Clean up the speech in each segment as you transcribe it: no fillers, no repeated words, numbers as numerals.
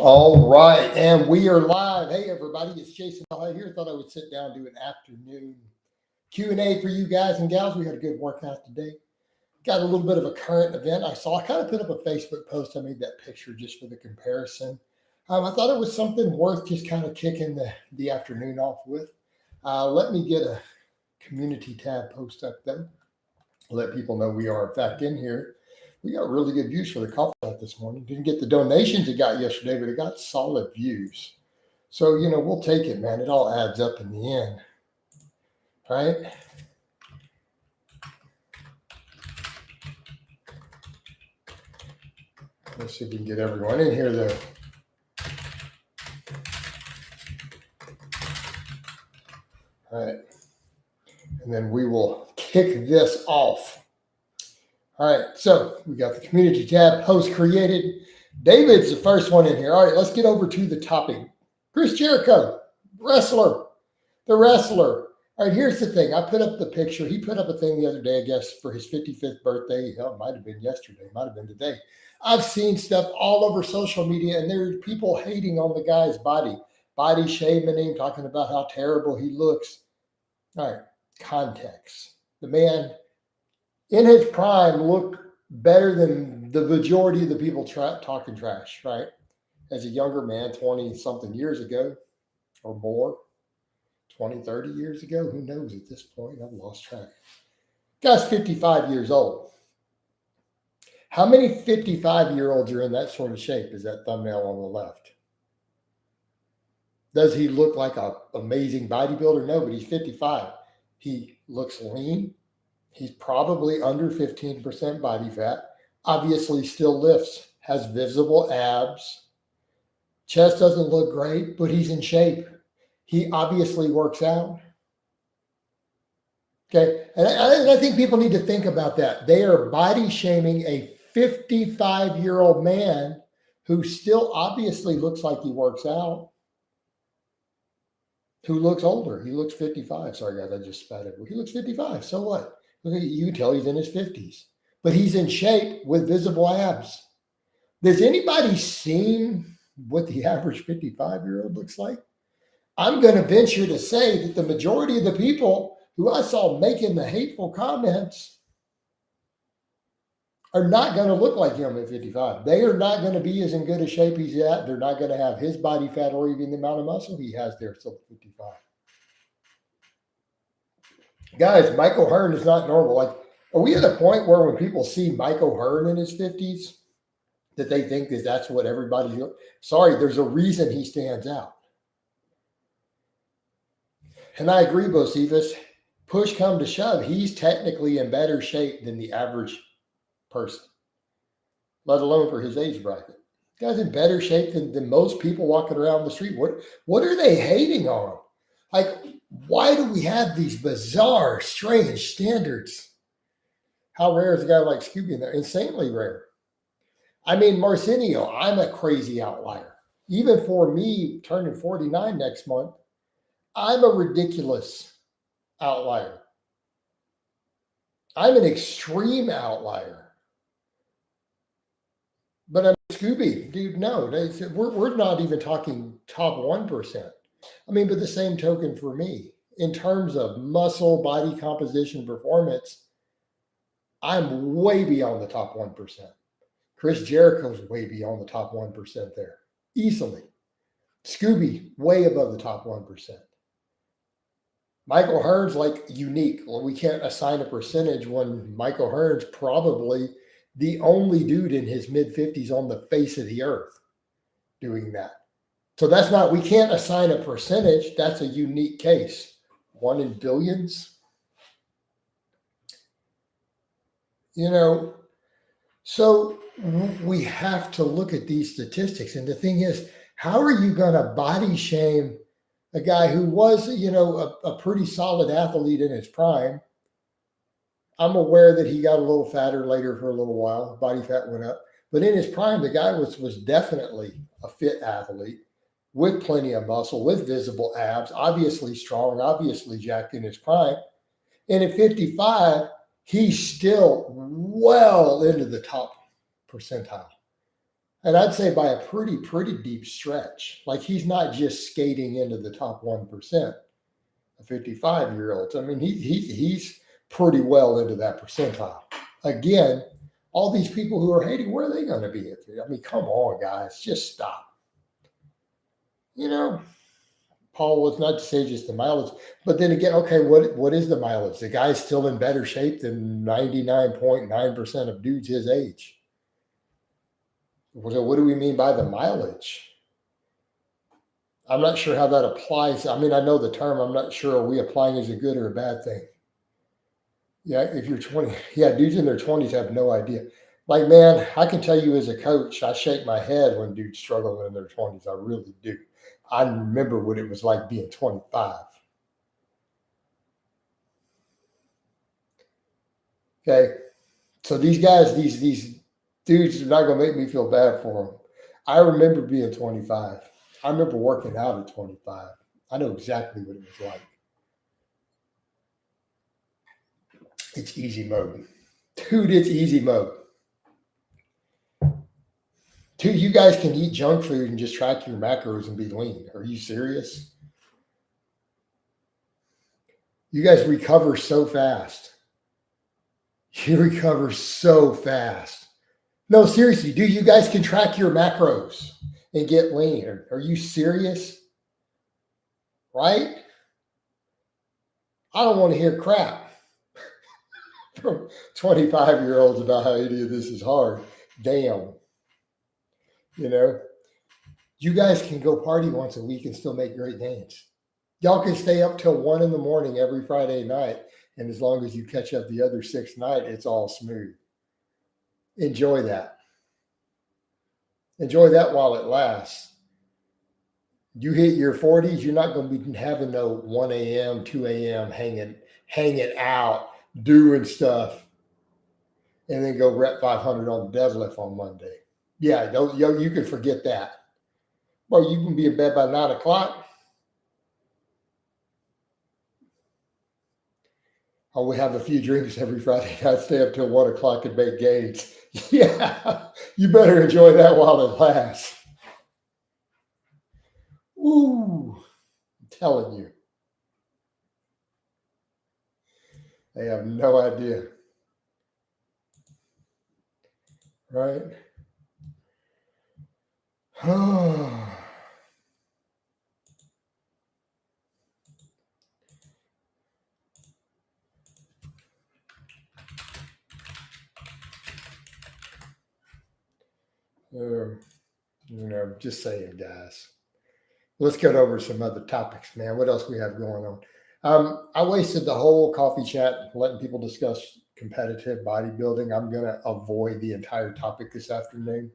All right, and we are live. Hey, everybody, it's Jason Blaha here. Thought I would sit down and do an afternoon Q&A for you guys and gals. We had a good workout today. Got a little bit of a current event I saw. I kind of put up a Facebook post. I made that picture just for the comparison. I thought it was something worth just kind of kicking the afternoon off with. Let me get a community tab post up there. Let people know we are, in fact, in here. We got really good views for the coffee shop this morning. Didn't get the donations it got yesterday, but it got solid views. So, we'll take it, man. It all adds up in the end, right? Let's see if we can get everyone in here, though. All right. And then we will kick this off. All right, so we got the community tab post created. David's the first one in here. All right, let's get over to the topic. Chris Jericho, wrestler, the wrestler. All right, here's the thing. I put up the picture. He put up a thing the other day, I guess, for his 55th birthday. Hell, it might have been yesterday, might have been today. I've seen stuff all over social media, and there are people hating on the guy's body shaming him, talking about how terrible he looks. All right, context. The man in his prime looked better than the majority of the people talking trash, right? As a younger man, 20-something years ago or more, 20, 30 years ago, who knows at this point? I've lost track. Guy's 55 years old. How many 55-year-olds are in that sort of shape is that thumbnail on the left? Does he look like an amazing bodybuilder? No, but he's 55. He looks lean. He's probably under 15% body fat, obviously still lifts, has visible abs. Chest doesn't look great, but he's in shape. He obviously works out. Okay, and I think people need to think about that. They are body shaming a 55-year-old man who still obviously looks like he works out, who looks older. He looks 55. Sorry, guys, I just spat everywhere. He looks 55. So what? Look at you can tell he's in his 50s, but he's in shape with visible abs. Does anybody seen what the average 55-year-old looks like? I'm going to venture to say that the majority of the people who I saw making the hateful comments are not going to look like him at 55. They are not going to be as in good a shape he's at. They're not going to have his body fat or even the amount of muscle he has there still at 55. Guys, Michael Hearn is not normal. Like, are we at a point where when people see Michael Hearn in his 50s, that they think that that's what everybody's doing? Sorry, there's a reason he stands out. And I agree, Bocephus. Push come to shove, he's technically in better shape than the average person, let alone for his age bracket. The guy's in better shape than most people walking around the street. What are they hating on? Like, why do we have these bizarre, strange standards? How rare is a guy like Scooby in there? Insanely rare. I mean, Marcinio, I'm a crazy outlier. Even for me turning 49 next month, I'm a ridiculous outlier. I'm an extreme outlier. But I'm Scooby, dude, no. We're not even talking top 1%. I mean, but the same token for me, in terms of muscle, body composition, performance, I'm way beyond the top 1%. Chris Jericho's way beyond the top 1% there, easily. Scooby, way above the top 1%. Michael Hearn's like unique. Well, we can't assign a percentage when Michael Hearn's probably the only dude in his mid-50s on the face of the earth doing that. So that's not, we can't assign a percentage. That's a unique case. 1 in billions. So we have to look at these statistics. And the thing is, how are you going to body shame a guy who was, a pretty solid athlete in his prime? I'm aware that he got a little fatter later for a little while. Body fat went up. But in his prime, the guy was definitely a fit athlete with plenty of muscle, with visible abs, obviously strong, obviously jacked in his prime. And at 55, he's still well into the top percentile. And I'd say by a pretty deep stretch. Like he's not just skating into the top 1% of 55-year-olds. I mean, he's pretty well into that percentile. Again, all these people who are hating, where are they going to be? I mean, come on, guys, just stop. You know, Paul was not to say just the mileage, but then again, okay, what is the mileage? The guy's still in better shape than 99.9% of dudes his age. So what do we mean by the mileage? I'm not sure how that applies. I mean, I know the term. I'm not sure, are we applying as a good or a bad thing? Yeah, if you're 20, yeah, dudes in their 20s have no idea. Like, man, I can tell you as a coach, I shake my head when dudes struggle in their 20s. I really do. I remember what it was like being 25. Okay. So these guys, these dudes are not going to make me feel bad for them. I remember being 25. I remember working out at 25. I know exactly what it was like. It's easy mode. Dude, it's easy mode. Dude, you guys can eat junk food and just track your macros and be lean. Are you serious? You guys recover so fast. You recover so fast. No, seriously, dude, you guys can track your macros and get lean. Are you serious? Right? I don't want to hear crap from 25-year-olds about how any of this is hard. Damn. You know, you guys can go party once a week and still make great gains. Y'all can stay up till 1 a.m. every Friday night. And as long as you catch up the other 6 nights, it's all smooth. Enjoy that. Enjoy that while it lasts. You hit your 40s, you're not going to be having no 1 a.m., 2 a.m. hanging out, doing stuff, and then go rep 500 on the deadlift on Monday. Yeah, you can forget that. Well, you can be in bed by 9 o'clock. Oh, we have a few drinks every Friday night, stay up till 1 o'clock and make gains. Yeah, you better enjoy that while it lasts. Ooh, I'm telling you. They have no idea. Right? Just saying, guys. Let's get over some other topics, man. What else we have going on? I wasted the whole coffee chat letting people discuss competitive bodybuilding. I'm going to avoid the entire topic this afternoon.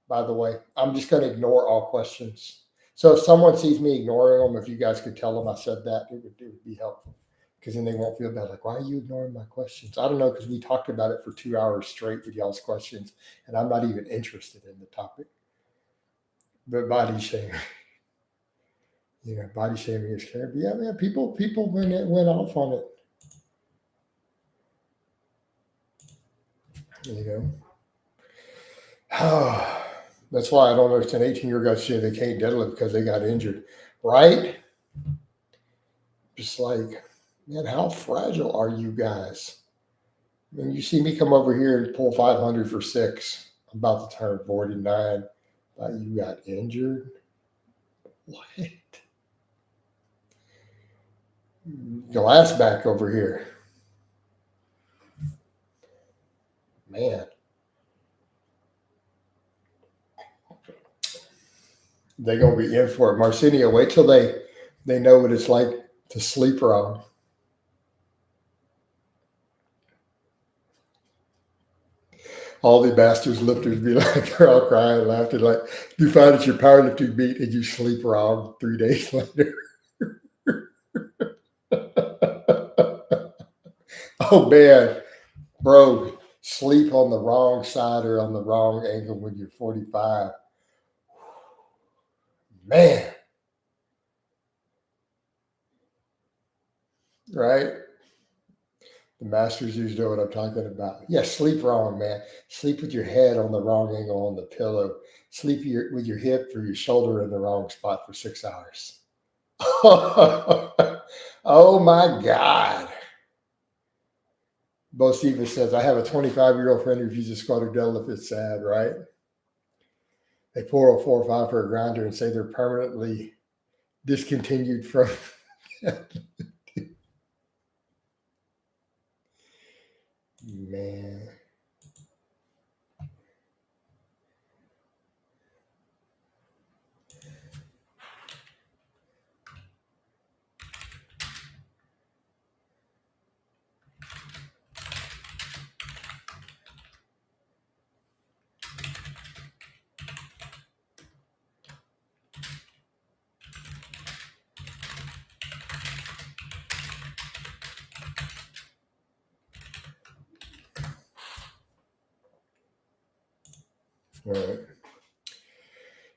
By the way, I'm just going to ignore all questions. So if someone sees me ignoring them, if you guys could tell them I said that, it would be helpful. Because then they won't feel bad. Like, why are you ignoring my questions? I don't know, because we talked about it for 2 hours straight with y'all's questions, and I'm not even interested in the topic. But body shaming, body shaming is scary. But yeah, man, people went off on it. That's why I don't understand 18-year guys say they can't deadlift because they got injured, right? Just like, man, how fragile are you guys? When you see me come over here and pull 500 for 6, I'm about to turn 49. You got injured? What? Glass back over here. Man. They're going to be in for it. Marcinio, wait till they know what it's like to sleep wrong. All the bastards lifters be like, they're all crying, laughing, like, you find it's your powerlifting meet and you sleep wrong 3 days later. Oh, man. Bro, sleep on the wrong side or on the wrong angle when you're 45. Man. Right? The masters usually know what I'm talking about. Yeah, sleep wrong, man. Sleep with your head on the wrong angle on the pillow. Sleep with your hip or your shoulder in the wrong spot for 6 hours. Oh my God. Bo Stevens says, I have a 25-year-old friend who refuses to squat or deadlift. It's sad, right? They pour a 4 or 5 for a grinder and say they're permanently discontinued from. Man. All right.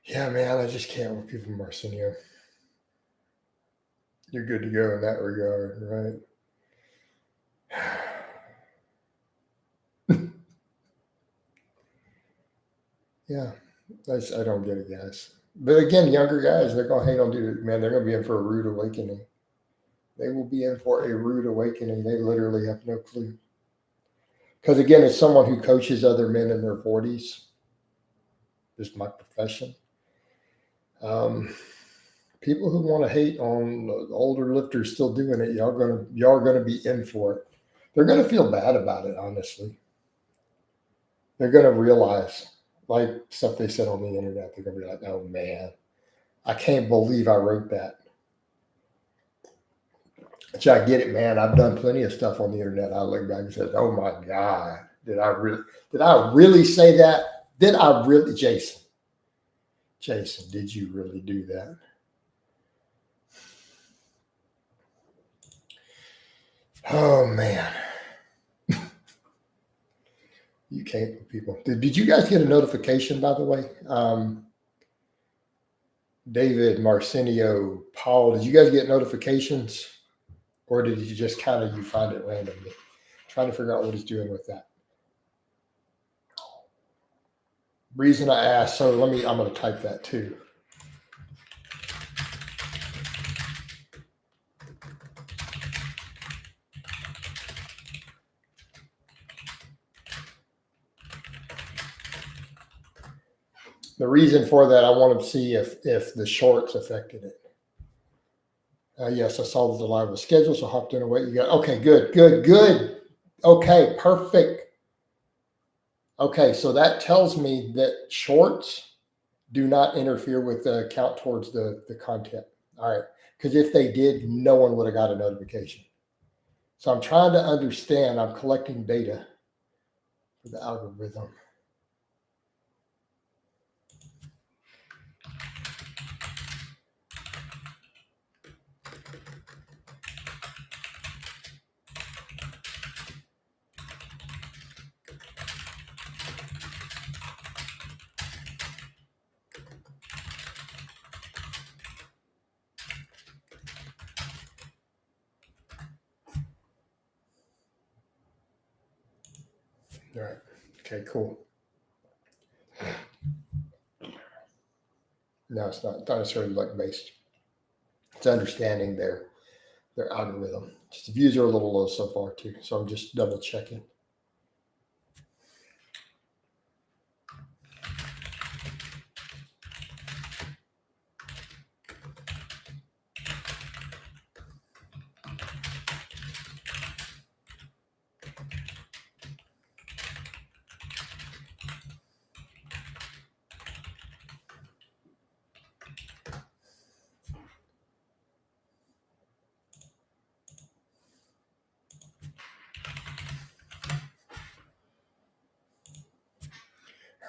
Yeah, man, I just can't with people from Arsenio. You're good to go in that regard, right? Yeah, I don't get it, guys. But again, younger guys, they're going to hang on to it. Man, they're going to be in for a rude awakening. They will be in for a rude awakening. They literally have no clue. Because again, as someone who coaches other men in their 40s, this is my profession. People who want to hate on the older lifters still doing it, y'all gonna be in for it. They're gonna feel bad about it, honestly. They're gonna realize, like stuff they said on the internet, they're gonna be like, oh man, I can't believe I wrote that. Which I get it, man. I've done plenty of stuff on the internet. I look back and said, oh my God, did I really say that? Did I really, Jason, did you really do that? Oh man. You can't with people. Did you guys get a notification, by the way? David, Marcinio, Paul, did you guys get notifications? Or did you just kind of, you find it randomly? Trying to figure out what he's doing with that. Reason I asked, so I'm going to type that too. The reason for that, I want to see if the shorts affected it. Yes, I saw that the live was scheduled, so hopped in and wait. You got okay, good. Okay, perfect. Okay, so that tells me that shorts do not interfere with the count towards the content. All right, because if they did, no one would have got a notification. So I'm trying to understand. I'm collecting data for the algorithm. All right. Okay, cool. No, it's not necessarily luck based. It's understanding their algorithm. Just the views are a little low so far too, so I'm just double checking.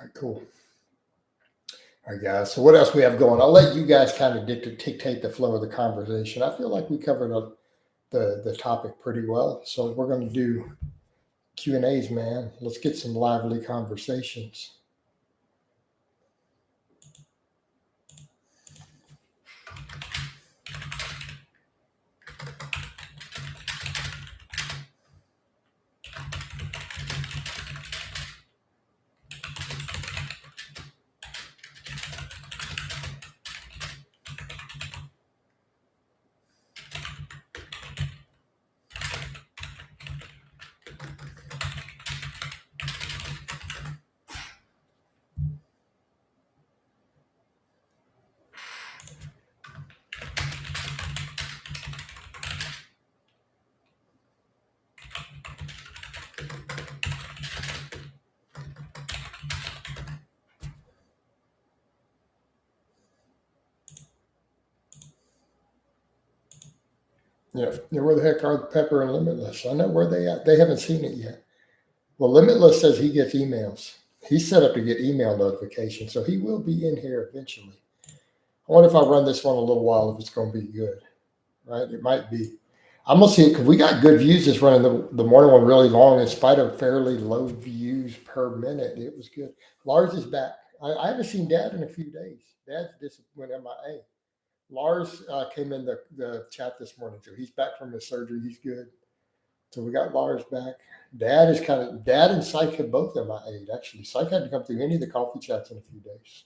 All right, cool. All right, guys. So what else we have going? I'll let you guys kind of dictate the flow of the conversation. I feel like we covered the topic pretty well. So we're going to do Q&As, man. Let's get some lively conversations. Yeah. Where the heck are the Pepper and Limitless? I know where they at. They haven't seen it yet. Well, Limitless says he gets emails. He's set up to get email notifications, so he will be in here eventually. I wonder if I run this one a little while if it's going to be good. Right? It might be. I'm gonna see it because we got good views just running the morning one really long in spite of fairly low views per minute. It was good. Lars is back. I haven't seen Dad in a few days. Dad's just went MIA. Lars came in the chat this morning too. He's back from his surgery. He's good. So we got Lars back. Dad is Dad and Psych have both MIA'd actually. Psych hadn't come through any of the coffee chats in a few days.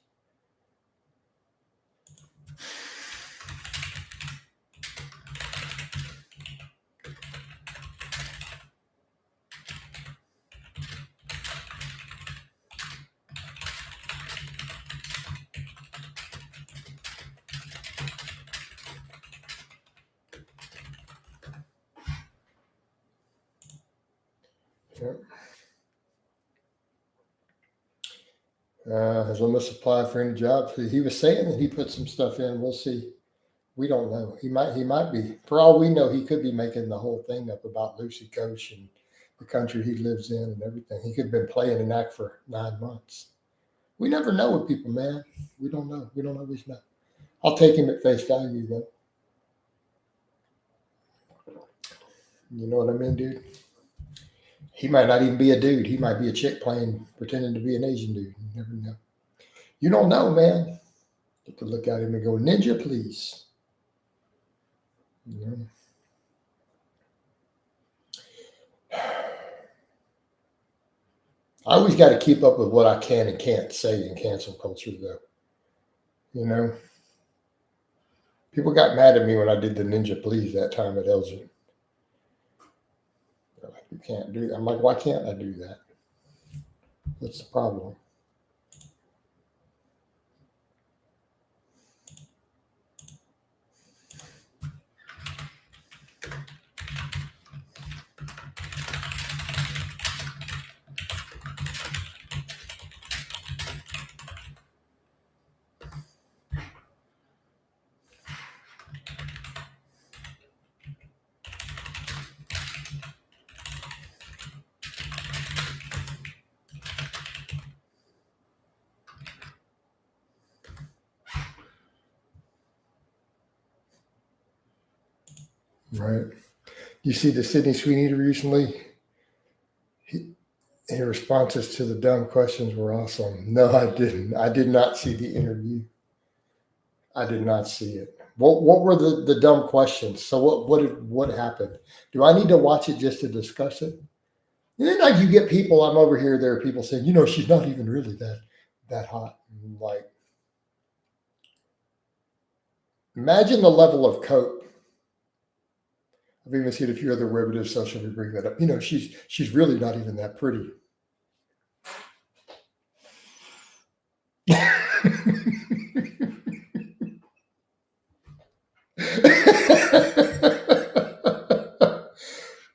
Yep. Has almost applied for any jobs. He was saying that he put some stuff in. We'll see. We don't know. He might be. For all we know, he could be making the whole thing up about Lucy Coach and the country he lives in and everything. He could have been playing an act for 9 months. We never know with people, man. We don't know. We don't always know. I'll take him at face value, though. You know what I mean, dude? He might not even be a dude. He might be a chick pretending to be an Asian dude. You never know. You don't know, man. You could look at him and go, "Ninja, please." You know? I always got to keep up with what I can and can't say in cancel culture, though. You know, people got mad at me when I did the Ninja Please that time at Elgin. They're like, "You can't do that." I'm like, "Why can't I do that? What's the problem?" Right. You see the Sydney Sweeney recently? His responses to the dumb questions were awesome. No, I didn't. I did not see the interview. I did not see it. What were the dumb questions? So what happened? Do I need to watch it just to discuss it? And then like you get people, I'm over here, there are people saying, she's not even really that hot. Like, imagine the level of cope. I've even seen a few other derivatives socially bring that up. She's really not even that pretty.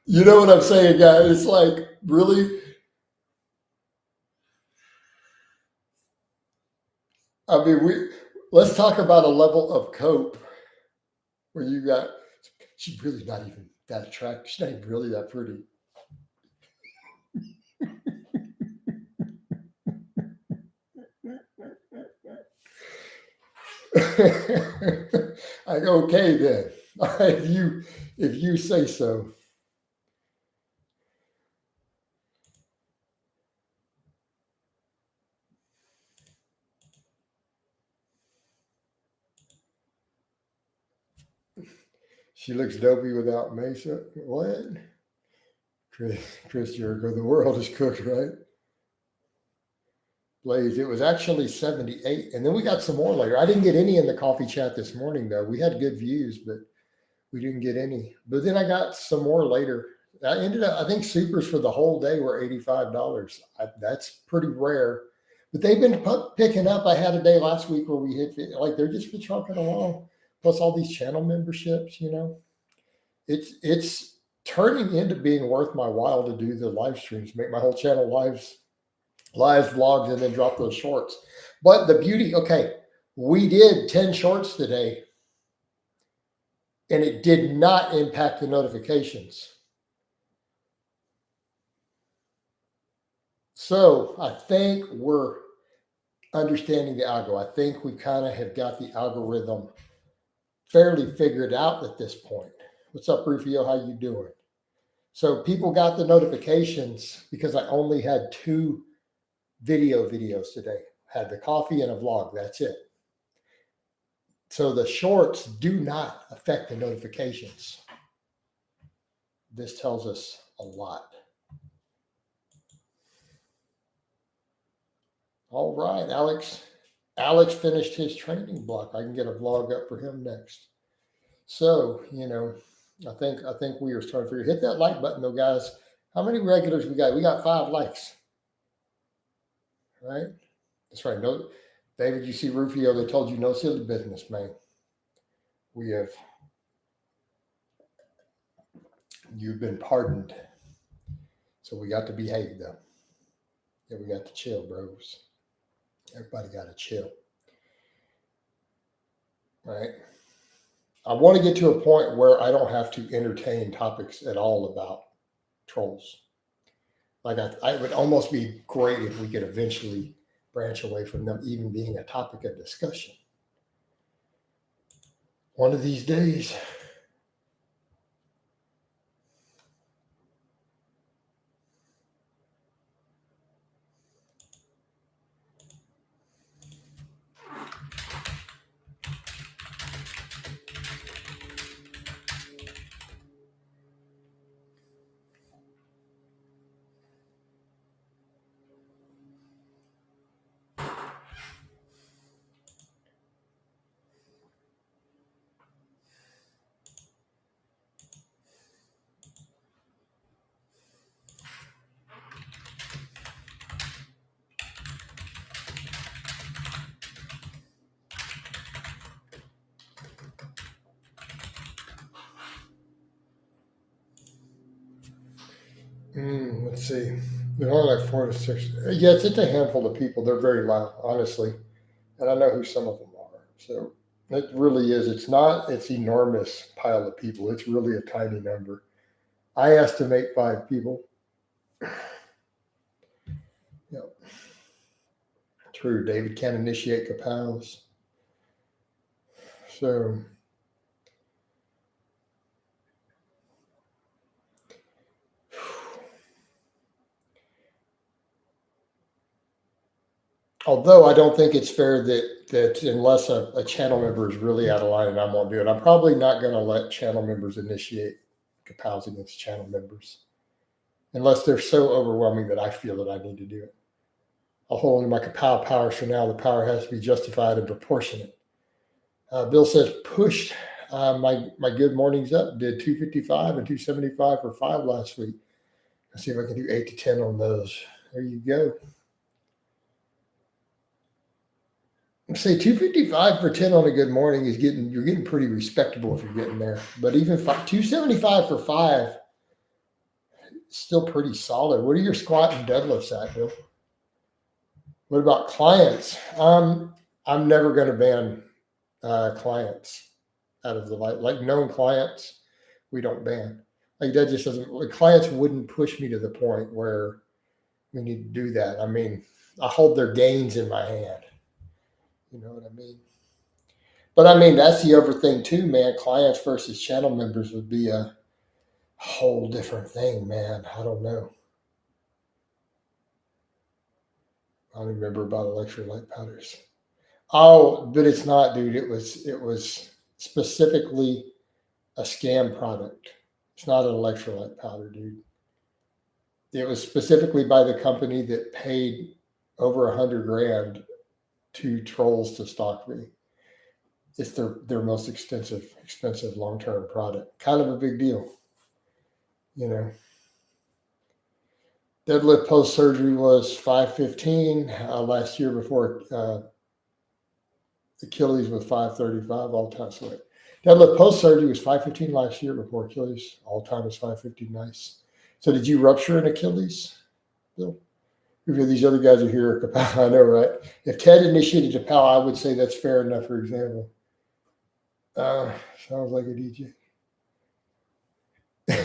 You know what I'm saying, guys? It's like, really? I mean, let's talk about a level of cope where she's really not even that attractive. She's not even really that pretty. I go, okay then. All right, if you say so. She looks dopey without Mesa. What? Chris Jericho, the world is cooked, right? Blaze, it was actually 78. And then we got some more later. I didn't get any in the coffee chat this morning, though. We had good views, but we didn't get any. But then I got some more later. I think supers for the whole day were $85. That's pretty rare. But they've been picking up. I had a day last week where we hit, they're just been trucking along. Plus all these channel memberships, it's turning into being worth my while to do the live streams, make my whole channel lives, vlogs, and then drop those shorts. But the beauty, okay, we did 10 shorts today. and it did not impact the notifications. So I think we're understanding the algo. I think we kind of have got the algorithm fairly figured out at this point. What's up, Rufio? How you doing? So people got the notifications because I only had 2 videos today. Had the coffee and a vlog. That's it. So the shorts do not affect the notifications. This tells us a lot. All right, Alex. Alex finished his training block. I can get a vlog up for him next. So, I think we are starting to figure. Hit that like button though, guys. How many regulars we got? We got 5 likes. Right? That's right. No, David, you see Rufio, they told you no silly business, man. You've been pardoned. So we got to behave though. Yeah, we got to chill, bros. Everybody got to chill. Right? I want to get to a point where I don't have to entertain topics at all about trolls. Like I would almost be great if we could eventually branch away from them even being a topic of discussion. One of these days. Let's see. There are like 4 to 6. Yeah, it's a handful of people. They're very loud, honestly. And I know who some of them are. So it really is. It's not, it's enormous pile of people. It's really a tiny number. I estimate 5 people. Yep. True. David can initiate kapows. So although I don't think it's fair that unless a channel member is really out of line and I won't do it, I'm probably not going to let channel members initiate kapows against channel members unless they're so overwhelming that I feel that I need to do it. I'll hold on to my kapow powers for now. The power has to be justified and proportionate. Bill says pushed my good mornings up. Did 255 and 275 for 5 last week. Let's see if I can do 8 to 10 on those. There you go. Say 255 for 10 on a good morning is you're getting pretty respectable if you're getting there. But even 275 for 5, still pretty solid. What are your squat and deadlifts at, Bill? What about clients? I'm never going to ban clients out of the light. Like known clients, we don't ban. Like that just doesn't. Like clients wouldn't push me to the point where we need to do that. I mean, I hold their gains in my hand. You know what I mean? But I mean, that's the other thing too, man. Clients versus channel members would be a whole different thing, man. I don't know. I don't remember about electrolyte powders. Oh, but it's not, dude. It was specifically a scam product. It's not an electrolyte powder, dude. It was specifically by the company that paid over $100,000 to trolls to stalk me. It's their most expensive long-term product. Kind of a big deal, you know. Deadlift post surgery was 515 last year before Achilles was 535 all time. So deadlift post surgery was 515 last year before Achilles all time was 550. Nice. So did you rupture an Achilles, Bill? These other guys are here. I know, right? If Ted initiated a PAL, I would say that's fair enough. For example. Sounds like a DJ.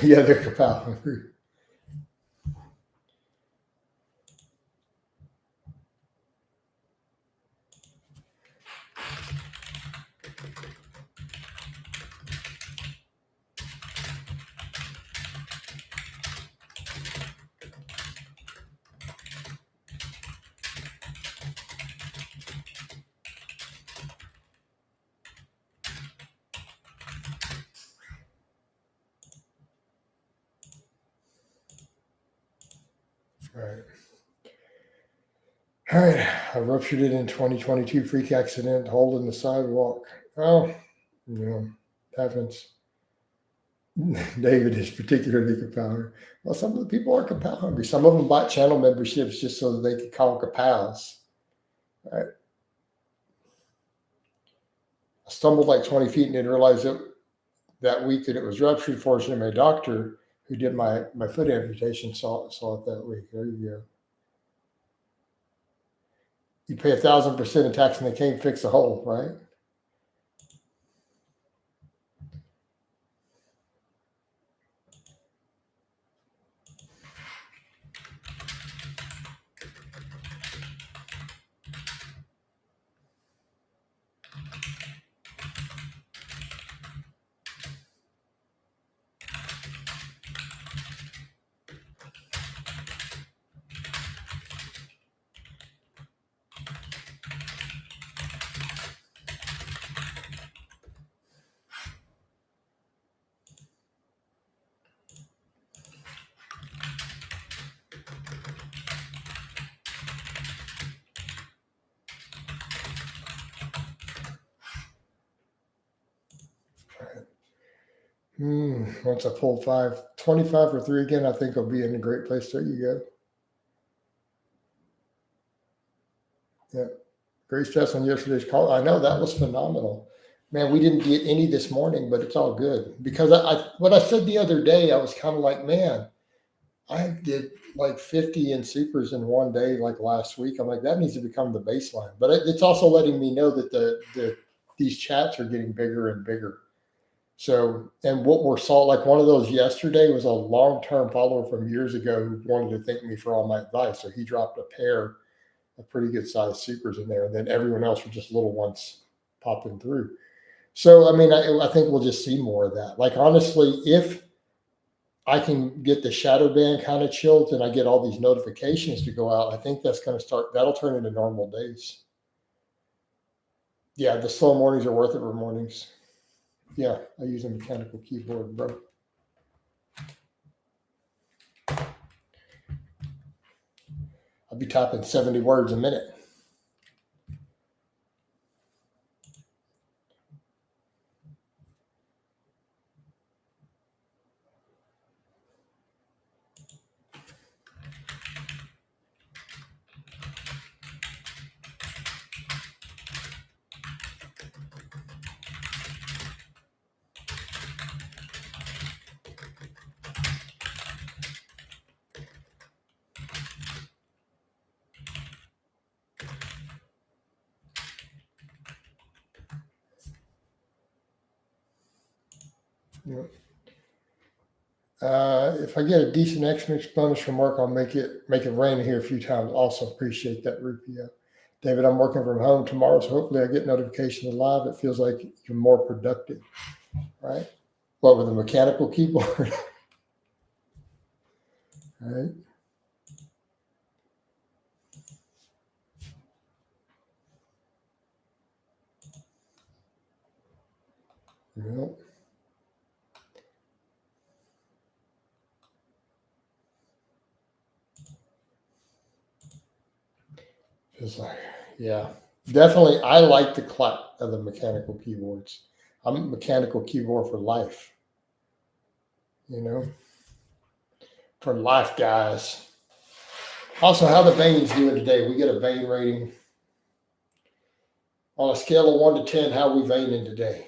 Yeah, they're Kapow. All right. All right. I ruptured it in 2022 freak accident, holding the sidewalk. Oh, happens. David is particularly Kapow. Well, some of the people are Kapow hungry. Some of them bought channel memberships just so that they could call Kapows. All right. I stumbled like 20 feet and didn't realize that week that it was ruptured. Fortunately, my doctor who did my foot amputation saw it that week. There you go. You pay 1,000% in tax and they can't fix a hole, right? Once I pull 25 or 3 again, I think I'll be in a great place. There you go. Yeah. Great stress on yesterday's call. I know that was phenomenal. Man, we didn't get any this morning, but it's all good. Because what I said the other day, I was kind of like, man, I did like 50 in supers in one day, like last week. I'm like, that needs to become the baseline. But it's also letting me know that these chats are getting bigger and bigger. So, and what we're saw, like one of those yesterday was a long-term follower from years ago who wanted to thank me for all my advice. So he dropped a pair of pretty good sized supers in there, and then everyone else were just little ones popping through. So, I mean, I think we'll just see more of that. Like, honestly, if I can get the shadow band kind of chilled and I get all these notifications to go out, I think that's going to that'll turn into normal days. Yeah, the slow mornings are worth it for mornings. Yeah, I use a mechanical keyboard, bro. I'll be typing 70 words a minute. Yeah. If I get a decent extra bonus from work, I'll make it rain here a few times. Also appreciate that, Rupio. David, I'm working from home tomorrow, so hopefully I get notifications live. It feels like you're more productive, right? What, with a mechanical keyboard? Right? Yep. It's like, yeah, definitely. I like the clap of the mechanical keyboards. I'm a mechanical keyboard for life, for life, guys. Also, how the veins doing today? We get a vein rating on a scale of 1 to 10. How we veining today?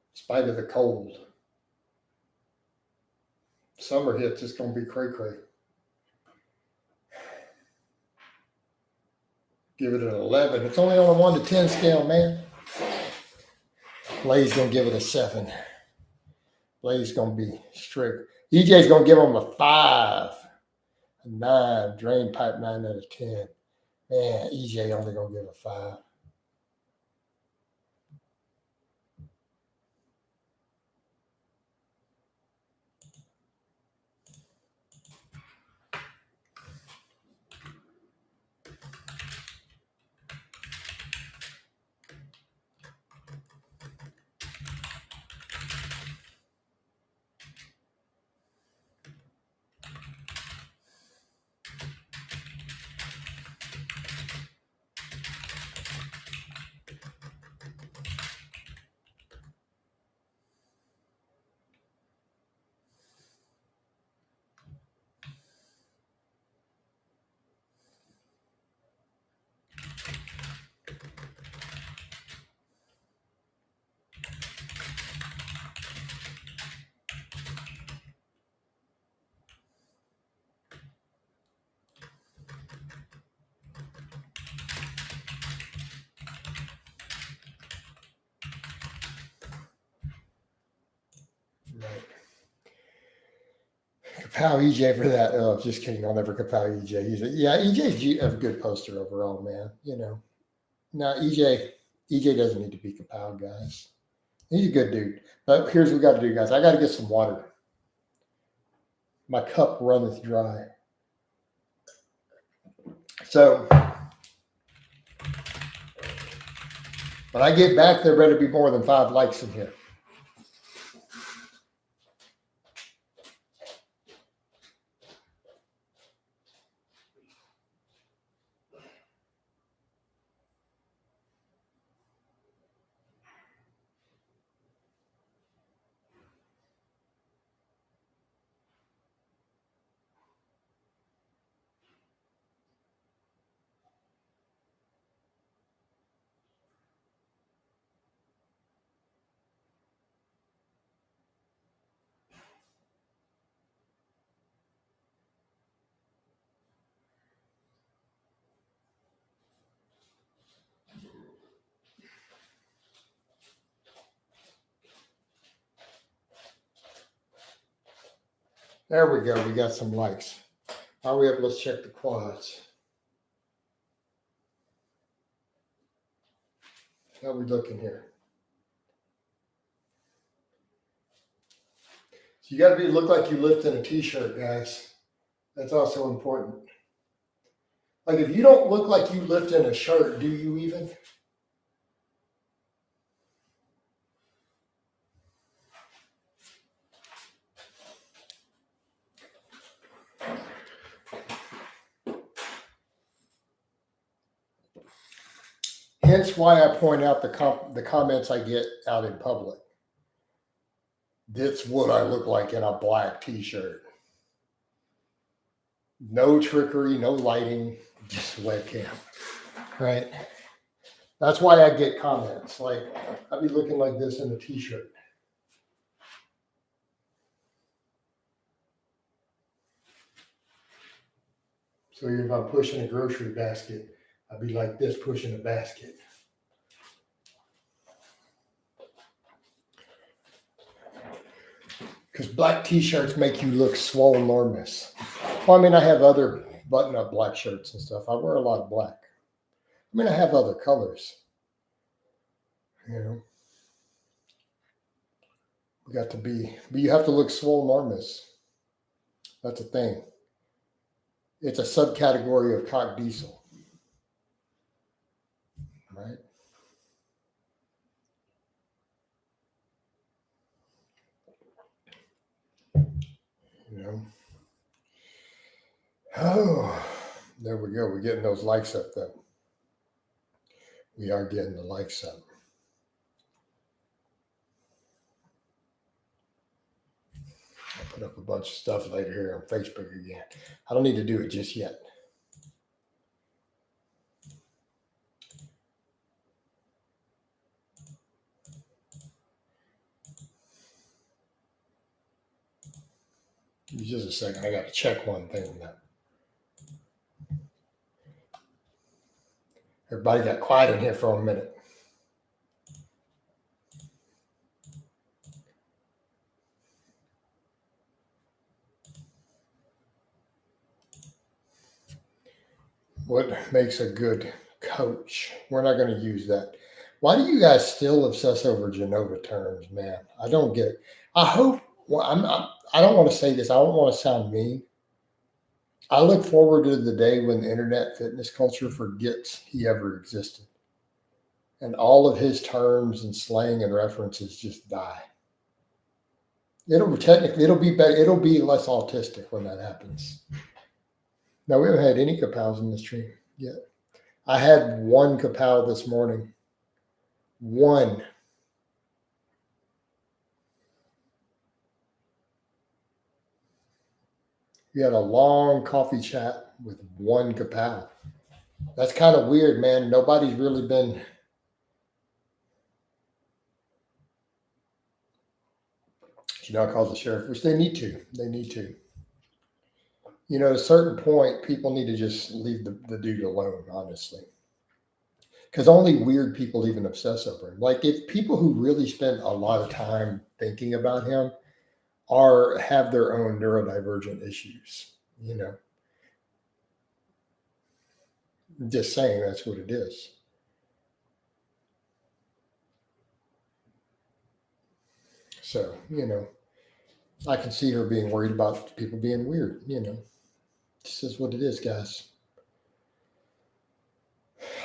In spite of the cold, summer hits. It's gonna be cray cray. give it an 11. It's only on a 1 to 10 scale, man. Blaze gonna give it a 7. Blaze gonna be strict. EJ's gonna give him a 5, a 9. Drain pipe 9 out of 10. Man, EJ only gonna give a 5. Right. Kapow EJ for that. Oh, just kidding. I'll never kapow EJ. EJ's a good poster overall, man. You know. Now EJ doesn't need to be kapow, guys. He's a good dude. But here's what we got to do, guys. I got to get some water. My cup runneth dry. So when I get back, there better be more than 5 likes in here. There we go. We got some likes. Are we up? Let's check the quads. How are we looking here? So you got to look like you lift in a t-shirt, guys. That's also important. Like if you don't look like you lift in a shirt, do you even? Hence why I point out the comments I get out in public. That's what I look like in a black t-shirt. No trickery, no lighting, just webcam. Right? That's why I get comments. Like, I'd be looking like this in a t-shirt. So if I'm pushing a grocery basket, I'd be like this pushing a basket. Because black t-shirts make you look swole-enormous. Well, I mean, I have other button-up black shirts and stuff. I wear a lot of black. I mean, I have other colors. You know, we got to be, but you have to look swole-enormous. That's a thing. It's a subcategory of cock diesel. Right? You know. Oh, there we go. We're getting those likes up though. We are getting the likes up. I'll put up a bunch of stuff later here on Facebook again. I don't need to do it just yet. Give me just a second. I got to check one thing now. Everybody got quiet in here for a minute. What makes a good coach? We're not going to use that. Why do you guys still obsess over Genova terms, man? I don't get it. I hope. Well, I don't want to say this. I don't want to sound mean. I look forward to the day when the internet fitness culture forgets he ever existed, and all of his terms and slang and references just die. It'll be better. It'll be less autistic when that happens. No, we haven't had any kapows in this stream yet. I had one kapow this morning. One. We had a long coffee chat with one kapow. That's kind of weird, man. Nobody's really been. Should not call the sheriff, which they need to. They need to. You know, at a certain point, people need to just leave the dude alone, honestly. Because only weird people even obsess over him. Like, if people who really spend a lot of time thinking about him have their own neurodivergent issues, you know. Just saying, that's what it is. So, you know, I can see her being worried about people being weird, you know. This is what it is, guys.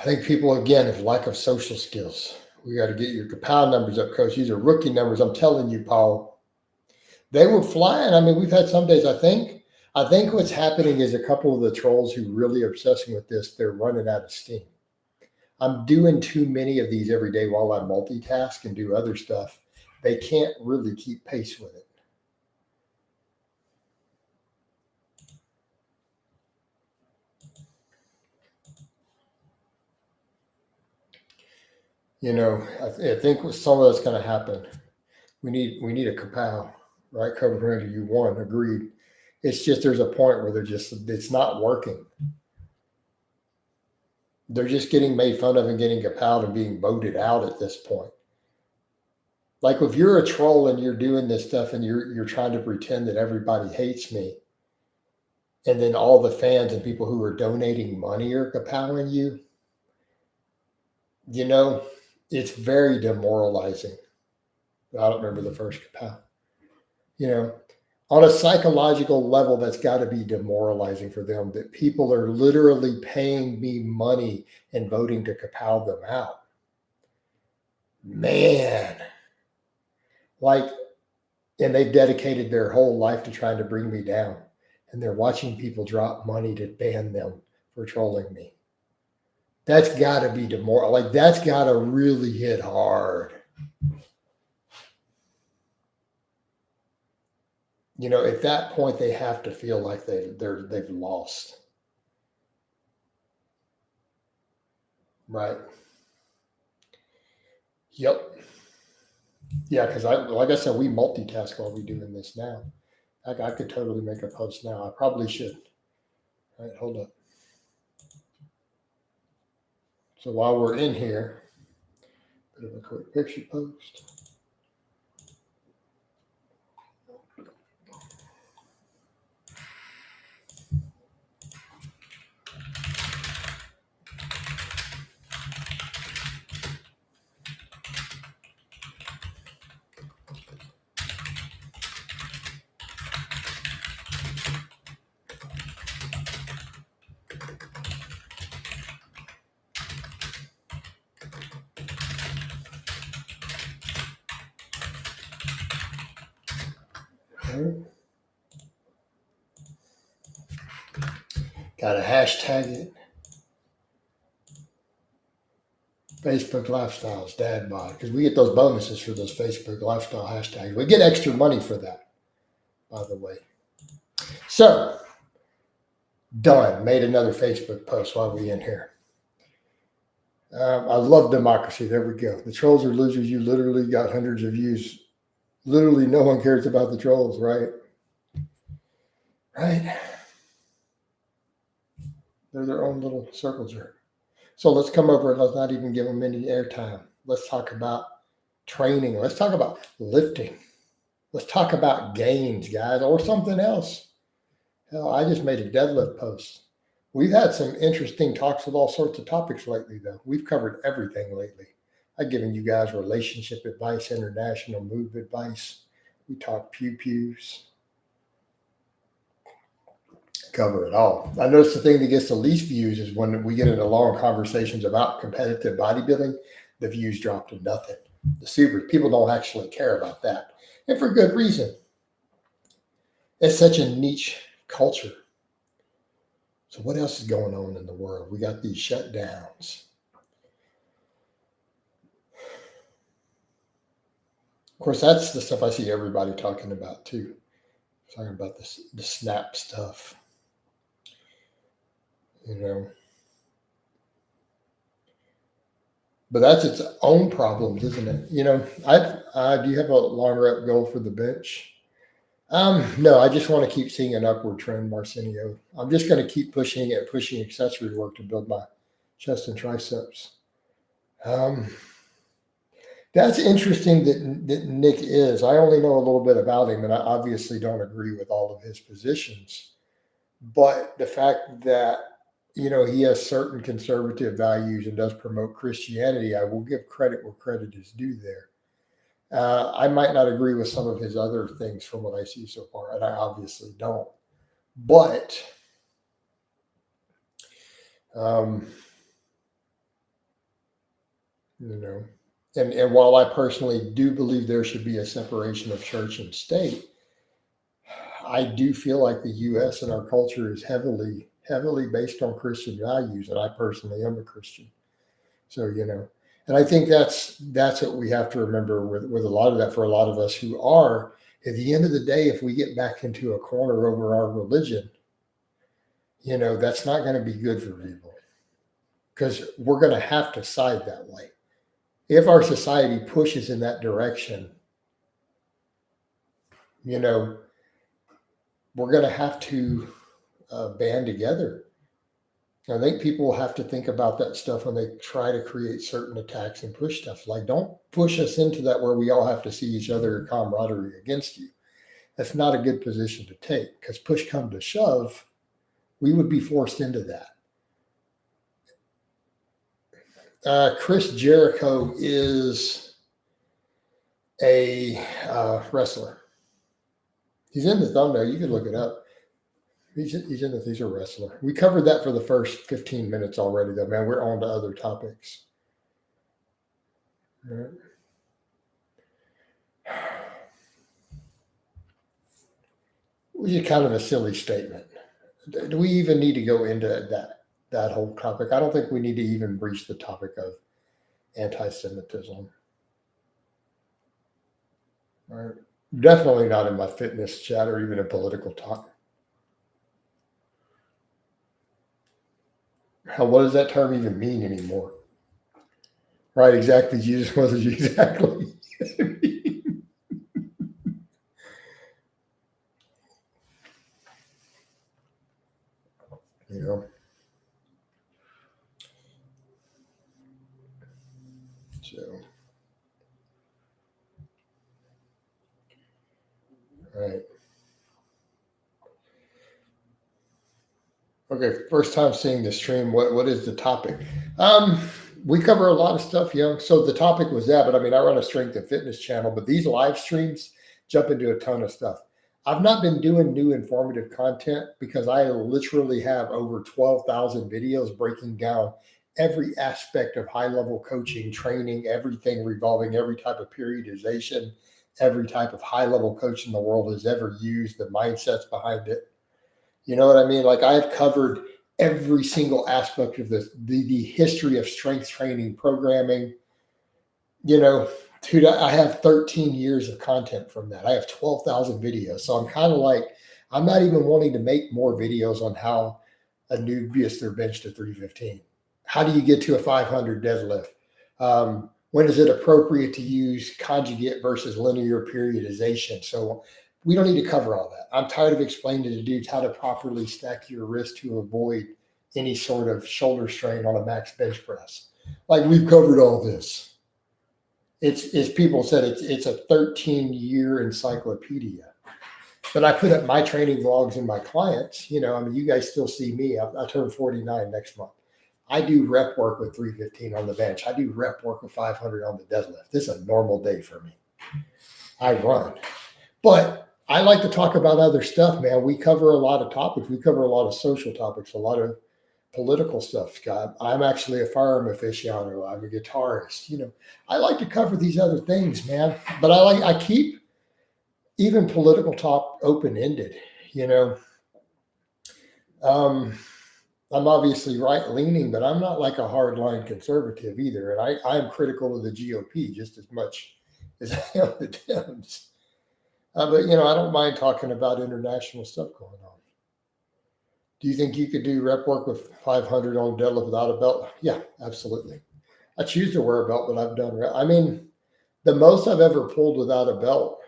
I think people, again, have lack of social skills. We got to get your kapow numbers up, Coach. These are rookie numbers. I'm telling you, Paul. They were flying. I mean, we've had some days, I think what's happening is a couple of the trolls who really are obsessing with this, they're running out of steam. I'm doing too many of these every day while I multitask and do other stuff. They can't really keep pace with it. You know, I think some of that's going to happen. We need a kapow, right? Cover Commander, you won, agreed. It's just there's a point where it's not working. They're just getting made fun of and getting kapowed and being voted out at this point. Like, if you're a troll and you're doing this stuff and you're trying to pretend that everybody hates me, and then all the fans and people who are donating money are kapowing you, you know, it's very demoralizing. I don't remember the first kapow. You know, on a psychological level, that's got to be demoralizing for them that people are literally paying me money and voting to kapow them out. Man. Like, and they've dedicated their whole life to trying to bring me down. And they're watching people drop money to ban them for trolling me. That's got to be demoralizing. Like, that's got to really hit hard. You know, at that point, they have to feel like they've lost. Right. Yep. Yeah, because like I said, we multitask while we're doing this now. I could totally make a post now. I probably should. All right, hold up. So while we're in here, bit of a quick picture post. Got to hashtag it. Facebook Lifestyles Dad Bod, because we get those bonuses for those Facebook Lifestyle hashtags. We get extra money for that, by the way. So, done. Made another Facebook post while we're in here. I love democracy. There we go. The trolls are losers. You literally got hundreds of views. Literally, no one cares about the trolls, right? Right? They're their own little circle jerk. So let's come over and let's not even give them any airtime. Let's talk about training. Let's talk about lifting. Let's talk about gains, guys, or something else. Hell, I just made a deadlift post. We've had some interesting talks with all sorts of topics lately, though. We've covered everything lately. I've given you guys relationship advice, international move advice. We talk pew-pews. Cover it all. I notice the thing that gets the least views is when we get into long conversations about competitive bodybuilding, the views drop to nothing. The super people don't actually care about that. And for good reason. It's such a niche culture. So what else is going on in the world? We got these shutdowns. Of course, that's the stuff I see everybody talking about too. Talking about the SNAP stuff. But that's its own problems, isn't it? Do you have a long rep goal for the bench? No, I just want to keep seeing an upward trend, Marcinio. I'm just going to keep pushing accessory work to build my chest and triceps. That's interesting that Nick is. I only know a little bit about him, and I obviously don't agree with all of his positions. But the fact that, he has certain conservative values and does promote Christianity, I will give credit where credit is due there. I might not agree with some of his other things from what I see so far, and I obviously don't. But and while I personally do believe there should be a separation of church and state, I do feel like the U.S. and our culture is heavily based on Christian values, and I personally am a Christian. So, and I think that's what we have to remember with a lot of that for a lot of us who are. At the end of the day, if we get back into a corner over our religion, that's not going to be good for people because we're going to have to side that way. If our society pushes in that direction, we're going to have to band together. I think people have to think about that stuff when they try to create certain attacks and push stuff. Like, don't push us into that where we all have to see each other in camaraderie against you. That's not a good position to take because push come to shove, we would be forced into that. Chris Jericho is a wrestler. He's in the thumbnail. You can look it up. He's a wrestler. We covered that for the first 15 minutes already, though, man. We're on to other topics. All right. Which is kind of a silly statement. Do we even need to go into that whole topic? I don't think we need to even breach the topic of anti-Semitism. All right. Definitely not in my fitness chat or even in political talk. What does that term even mean anymore? Right, exactly. Jesus wasn't exactly. So, right. Okay, first time seeing the stream. What is the topic? We cover a lot of stuff, young. So the topic was that, but I run a strength and fitness channel, but these live streams jump into a ton of stuff. I've not been doing new informative content because I literally have over 12,000 videos breaking down every aspect of high-level coaching, training, everything revolving every type of periodization, every type of high-level coach in the world has ever used, the mindsets behind it. You know what I mean? Like, I've covered every single aspect of this, the history of strength training, programming. Dude, I have 13 years of content from that. I have 12,000 videos. So I'm kind of like, I'm not even wanting to make more videos on how a noob gets their bench to 315. How do you get to a 500 deadlift? When is it appropriate to use conjugate versus linear periodization? So we don't need to cover all that. I'm tired of explaining to dudes how to properly stack your wrist to avoid any sort of shoulder strain on a max bench press. Like, we've covered all this. It's people said it's a 13-year encyclopedia. But I put up my training vlogs and my clients. You know, I mean, you guys still see me. I turn 49 next month. I do rep work with 315 on the bench. I do rep work with 500 on the deadlift. This is a normal day for me. I run. But I like to talk about other stuff, man. We cover a lot of topics. We cover a lot of social topics, a lot of political stuff, Scott. I'm actually a firearm aficionado. I'm a guitarist. You know, I like to cover these other things, man. But I keep even political talk open-ended, you know. I'm obviously right-leaning, but I'm not like a hardline conservative either. And I'm critical of the GOP just as much as I am the Dems. But, you know, I don't mind talking about international stuff going on. Do you think you could do rep work with 500 on deadlift without a belt? Yeah, absolutely. I choose to wear a belt, but I've done. I mean, the most I've ever pulled without a belt.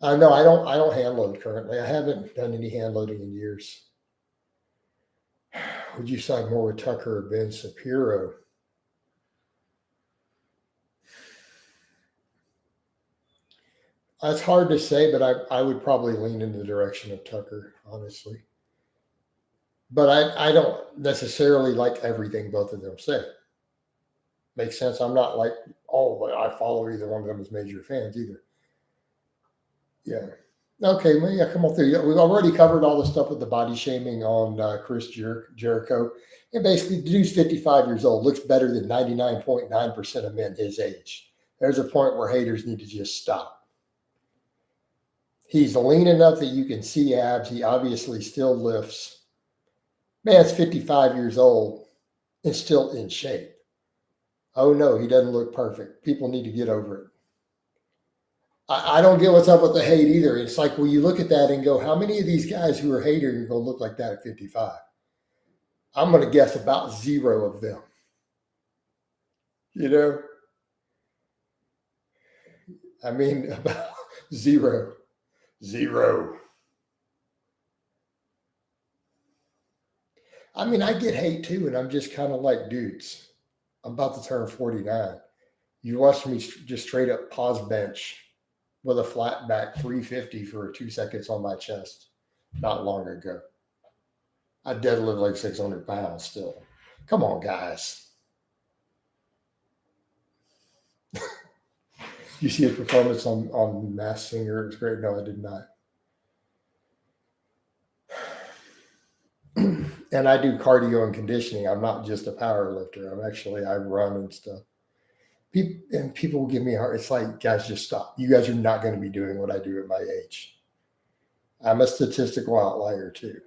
No, I don't hand load currently. I haven't done any hand loading in years. Would you side more with Tucker or Ben Shapiro? It's hard to say, but I would probably lean in the direction of Tucker, honestly. But I don't necessarily like everything both of them say. Makes sense. I'm not like, oh, I follow either one of them as major fans either. Yeah. Okay, well, yeah, come on through. We've already covered all the stuff with the body shaming on Chris Jericho. And basically, the dude's 55 years old, looks better than 99.9% of men his age. There's a point where haters need to just stop. He's lean enough that you can see abs. He obviously still lifts. Man's 55 years old and still in shape. Oh, no, he doesn't look perfect. People need to get over it. I don't get what's up with the hate either. It's like, well, you look at that and go, how many of these guys who are haters are going to look like that at 55? I'm going to guess about 0 of them. You know? I mean, about 0. 0. I mean, I get hate too, and I'm just kind of like, dudes, I'm about to turn 49. You watched me just straight up pause bench with a flat back 350 for 2 seconds on my chest not long ago. I deadlift like 600 pounds still. Come on, guys. You see his performance on Masked Singer? It was great. No, I did not. And I do cardio and conditioning. I'm not just a power lifter. I run and stuff. People will give me a heart. It's like, guys, just stop. You guys are not going to be doing what I do at my age. I'm a statistical outlier too.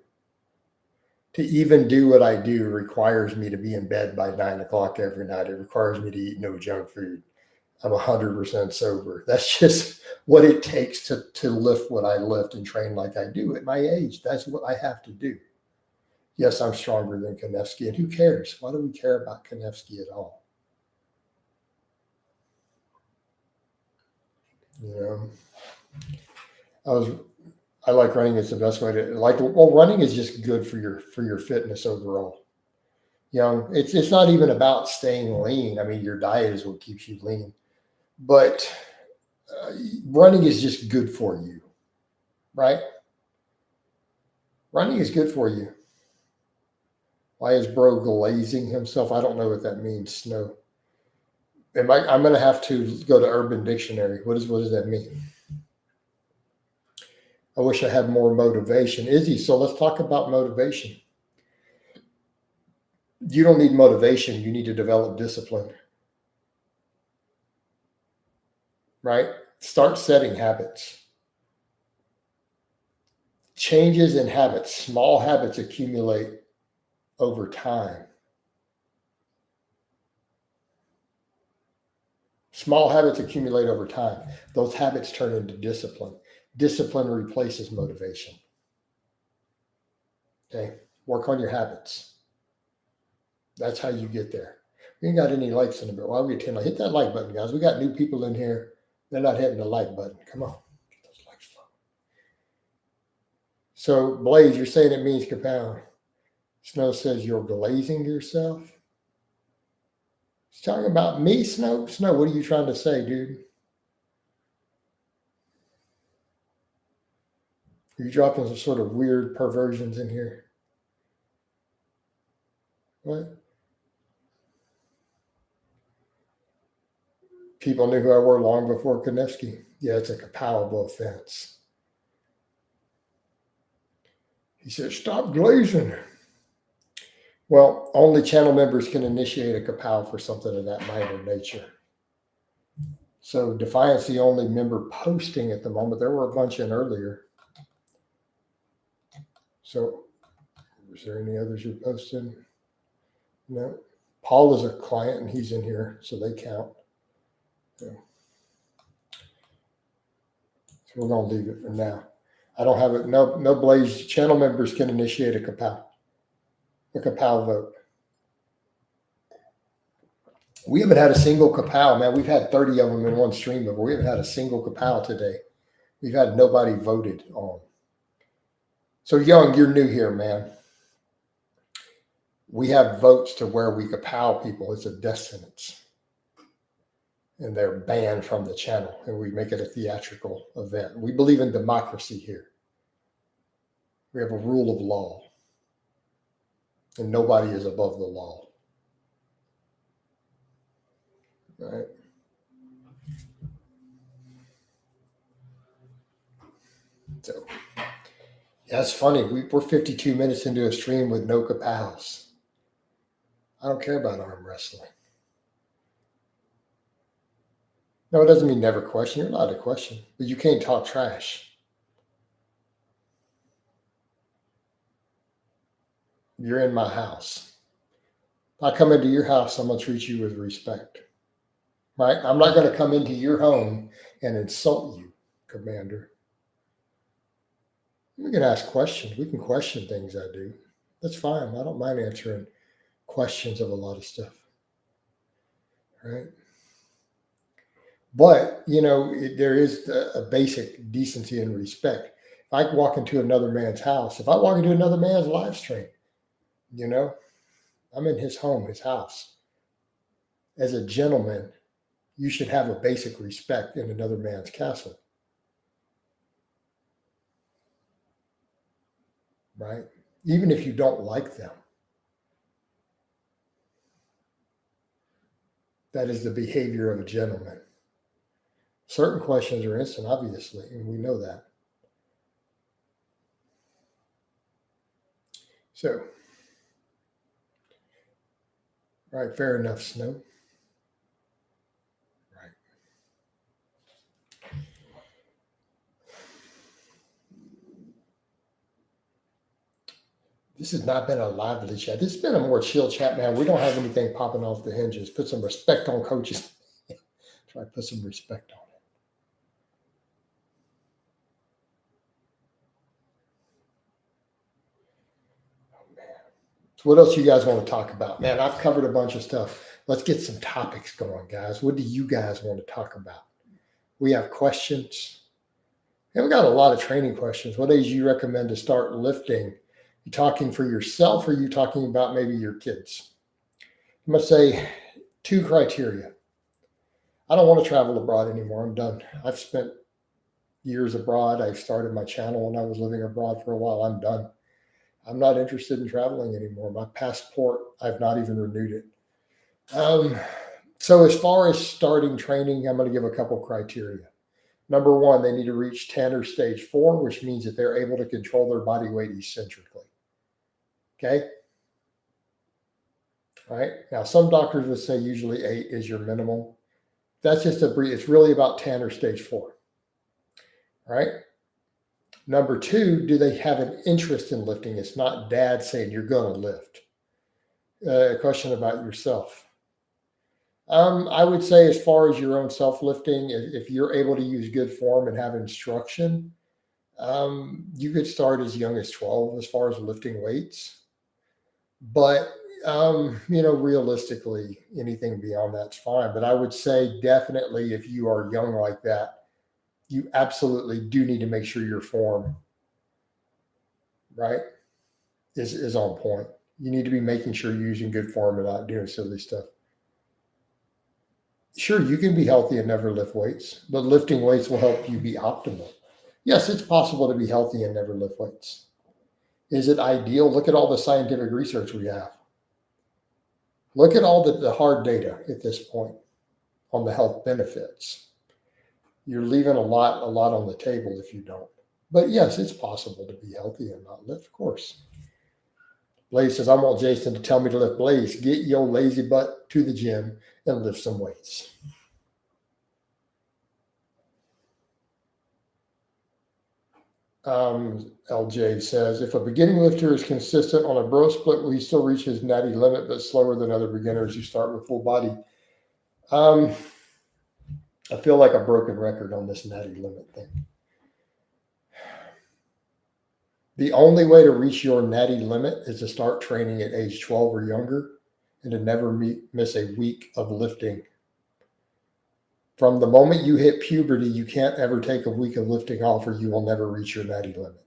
To even do what I do requires me to be in bed by 9 o'clock every night. It requires me to eat no junk food. I'm 100% sober. That's just what it takes to lift what I lift and train like I do at my age. That's what I have to do. Yes, I'm stronger than Konevsky. And who cares? Why do we care about Konevsky at all? You know, I like running. It's the best way to running is just good for your fitness overall. You know, it's not even about staying lean. I mean, your diet is what keeps you lean, but running is just good for you, right? Running is good for you. Why is bro glazing himself? I don't know what that means. Snow. I'm going to have to go to Urban Dictionary. What does that mean? I wish I had more motivation. Izzy, so let's talk about motivation. You don't need motivation. You need to develop discipline. Right? Start setting habits. Changes in habits, small habits accumulate over time. Small habits accumulate over time. Those habits turn into discipline. Discipline replaces motivation. Okay? Work on your habits. That's how you get there. We ain't got any likes in a bit. Why we attend? Hit that like button, guys. We got new people in here. They're not hitting the like button. Come on. Get those likes low. So, Blaze, you're saying it means compound. Snow says you're glazing yourself. He's talking about me, Snow. Snow, what are you trying to say, dude? Are you dropping some sort of weird perversions in here? What? People knew who I were long before Konevsky. Yeah, it's a compilable offense. He said, stop glazing. Well, only channel members can initiate a compile for something of that minor nature. So Defiant's the only member posting at the moment. There were a bunch in earlier. So is there any others you posted? No. Paul is a client and he's in here, so they count. So we're going to leave it for now. I don't have it. No Blaze channel members can initiate a compile vote. We haven't had a single compile, man. We've had 30 of them in one stream, but we haven't had a single compile today. We've had nobody voted on. So Young, you're new here, man. We have votes to where we compile people. It's a death sentence. And they're banned from the channel, and we make it a theatrical event. We believe in democracy here. We have a rule of law, and nobody is above the law. All right. So, yeah, it's funny. We're 52 minutes into a stream with no capals. I don't care about arm wrestling. No, it doesn't mean never question. You're allowed to question, but you can't talk trash. You're in my house. If I come into your house, I'm going to treat you with respect. Right? I'm not going to come into your home and insult you, Commander. We can ask questions. We can question things I do. That's fine. I don't mind answering questions of a lot of stuff. Right? But, there is a basic decency and respect. If I walk into another man's house, if I walk into another man's live stream, I'm in his home, his house. As a gentleman, you should have a basic respect in another man's castle. Right? Even if you don't like them. That is the behavior of a gentleman. Certain questions are instant, obviously, and we know that. So, right, fair enough, Snow. Right. This has not been a lively chat. This has been a more chill chat, man. We don't have anything popping off the hinges. Put some respect on coaches. Try to put some respect on it. Oh, man. So what else you guys want to talk about? Man, I've covered a bunch of stuff. Let's get some topics going, guys. What do you guys want to talk about? We have questions. And we got a lot of training questions. What age do you recommend to start lifting? You talking for yourself or are you talking about maybe your kids? I'm going to say 2 criteria. I don't want to travel abroad anymore. I'm done. I've spent years abroad. I started my channel when I was living abroad for a while. I'm done. I'm not interested in traveling anymore. My passport, I've not even renewed it. So as far as starting training, I'm going to give a couple criteria. Number 1, they need to reach Tanner stage 4, which means that they're able to control their body weight eccentrically. Okay. All right. Now, some doctors would say usually 8 is your minimal. That's just it's really about Tanner stage 4. All right. Number 2, do they have an interest in lifting? It's not dad saying you're going to lift. A question about yourself. I would say as far as your own self-lifting, if you're able to use good form and have instruction, you could start as young as 12 as far as lifting weights. But, realistically, anything beyond that's fine. But I would say definitely if you are young like that, you absolutely do need to make sure your form, right, is on point. You need to be making sure you're using good form and not doing silly stuff. Sure, you can be healthy and never lift weights, but lifting weights will help you be optimal. Yes, it's possible to be healthy and never lift weights. Is it ideal? Look at all the scientific research we have. Look at all the hard data at this point on the health benefits. You're leaving a lot on the table if you don't. But yes, it's possible to be healthy and not lift, of course. Blaze says, I want Jason to tell me to lift. Blaze, get your lazy butt to the gym and lift some weights. LJ says, if a beginning lifter is consistent on a bro split, will he still reach his natty limit, but slower than other beginners who start with full body? I feel like a broken record on this natty limit thing. The only way to reach your natty limit is to start training at age 12 or younger and to never miss a week of lifting. From the moment you hit puberty, you can't ever take a week of lifting off or you will never reach your natty limit.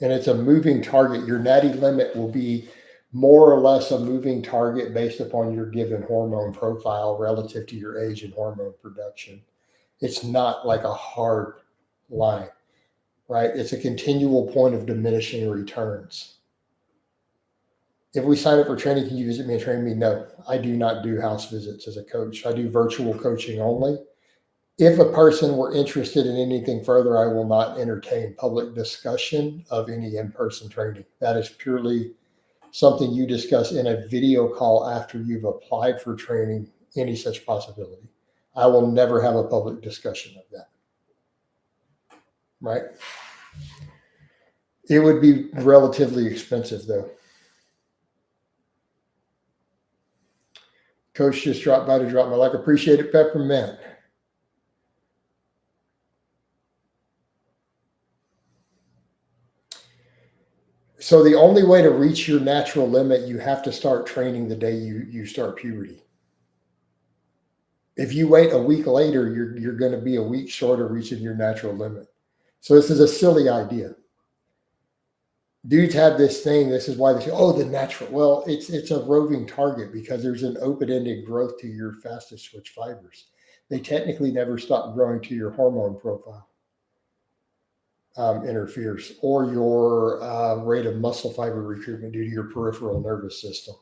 And it's a moving target. Your natty limit will be more or less a moving target based upon your given hormone profile relative to your age and hormone production. It's not like a hard line, right? It's a continual point of diminishing returns. If we sign up for training, can you visit me and train me? No, I do not do house visits as a coach. I do virtual coaching only. If a person were interested in anything further, I will not entertain public discussion of any in-person training. That is purely something you discuss in a video call after you've applied for training, any such possibility. I will never have a public discussion of that. Right? It would be relatively expensive, though. Coach just dropped by to drop my like. Appreciate it, Peppermint. So the only way to reach your natural limit, you have to start training the day you start puberty. If you wait a week later, you're going to be a week short of reaching your natural limit. So this is a silly idea. Dudes have this thing. This is why they say, "Oh, the natural." Well, it's a roving target because there's an open-ended growth to your fastest switch fibers. They technically never stop growing to your hormone profile. Interferes, or your rate of muscle fiber recruitment due to your peripheral nervous system.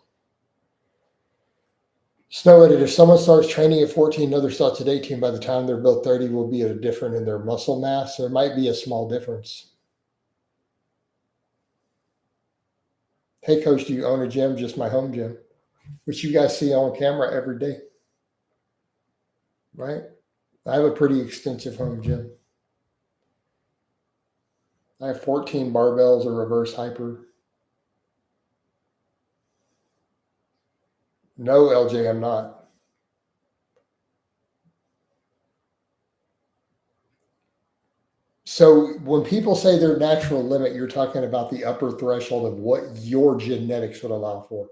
Snow Edit, if someone starts training at 14, another starts at 18, by the time they're both 30, will be a different in their muscle mass. There might be a small difference. Hey, Coach, do you own a gym? Just my home gym, which you guys see on camera every day, right? I have a pretty extensive home gym. I have 14 barbells, a reverse hyper. No, LJ, I'm not. So when people say their natural limit, you're talking about the upper threshold of what your genetics would allow for.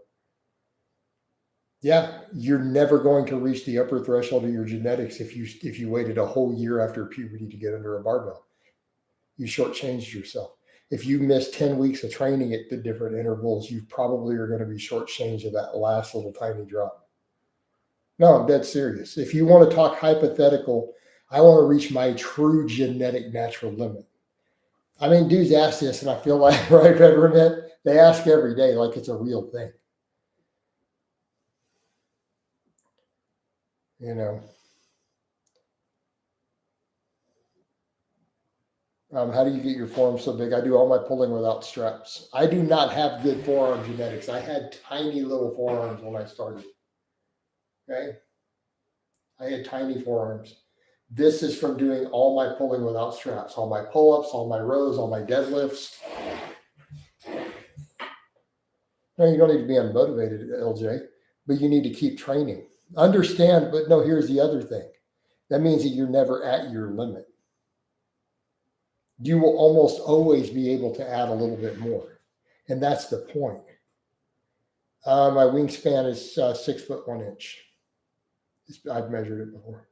Yeah, you're never going to reach the upper threshold of your genetics if you waited a whole year after puberty to get under a barbell. You shortchanged yourself. If you miss 10 weeks of training at the different intervals, you probably are going to be shortchanged of that last little tiny drop. No, I'm dead serious. If you want to talk hypothetical, I want to reach my true genetic natural limit. I mean, dudes ask this, and I feel like, right, Peppermint, they ask every day like it's a real thing. You know. How do you get your forearms so big? I do all my pulling without straps. I do not have good forearm genetics. I had tiny little forearms when I started. Okay. I had tiny forearms. This is from doing all my pulling without straps, all my pull-ups, all my rows, all my deadlifts. No, you don't need to be unmotivated, LJ, but you need to keep training. Understand, but no, here's the other thing. That means that you're never at your limit. You will almost always be able to add a little bit more. And that's the point. My wingspan is 6 foot 1 inch. I've measured it before.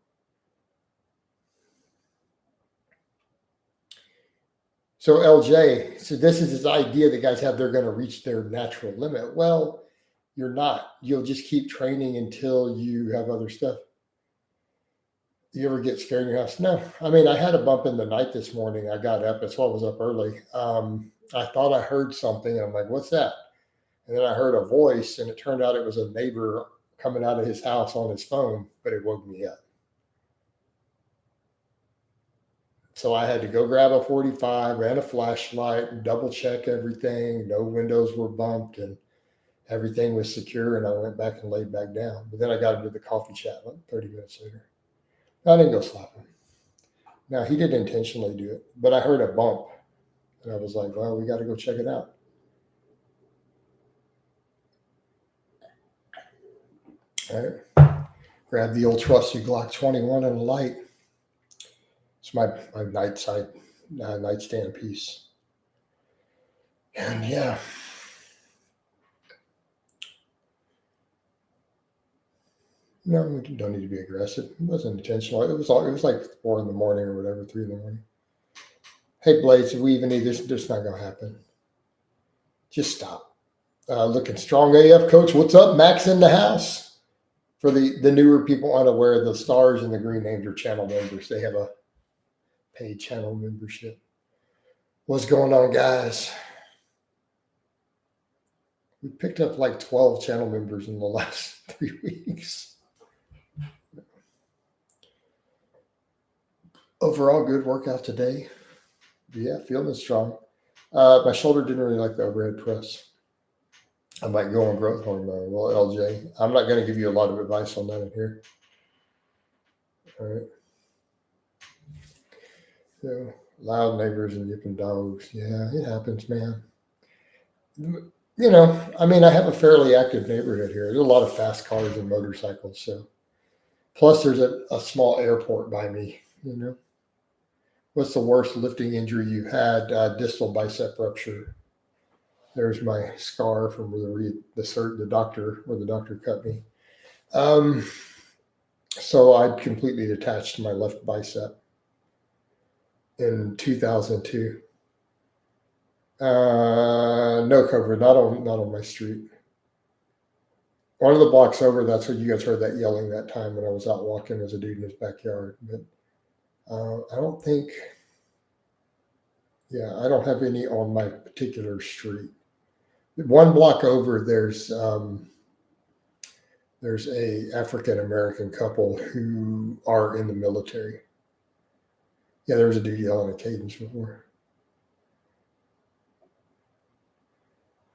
So LJ, so this is this idea that guys have they're going to reach their natural limit. Well, you're not. You'll just keep training until you have other stuff. You ever get scared in your house? No. I mean, I had a bump in the night this morning. I got up. That's why I was up early. I thought I heard something, and I'm like, "What's that?" And then I heard a voice, and it turned out it was a neighbor coming out of his house on his phone, but it woke me up. So I had to go grab a 45 and a flashlight and double check everything. No windows were bumped and everything was secure. And I went back and laid back down. But then I got into the coffee chat like 30 minutes later. I didn't go slap him. Now, he didn't intentionally do it, but I heard a bump. And I was like, well, we got to go check it out. All right. Grab the old trusty Glock 21 and a light. It's my nightstand piece. And yeah. No, we don't need to be aggressive. It wasn't intentional. It was like 4 in the morning or whatever, 3 in the morning. Hey, Blaze, we even need this. This not gonna happen. Just stop. Looking strong AF, coach. What's up? Max in the house. For the newer people unaware, the stars and the green names are channel members. They have a paid channel membership. What's going on, guys? We picked up like 12 channel members in the last 3 weeks. Overall, good workout today. Yeah, feeling strong. My shoulder didn't really like the overhead press. I might go on growth hormone. Well, LJ, I'm not going to give you a lot of advice on that in here. All right. So, loud neighbors and yipping dogs. Yeah, it happens, man. You know, I mean, I have a fairly active neighborhood here. There's a lot of fast cars and motorcycles. So, plus there's a small airport by me. You know, what's the worst lifting injury you've had? Distal bicep rupture. There's my scar from where the doctor cut me. So I completely detached my left bicep in 2002. No cover, not on my street. One of the blocks over, that's what you guys heard that yelling that time when I was out walking as a dude in his backyard. But I don't think, I don't have any on my particular street. One block over, there's a African American couple who are in the military. Yeah, there was a dude yelling at Cadence before.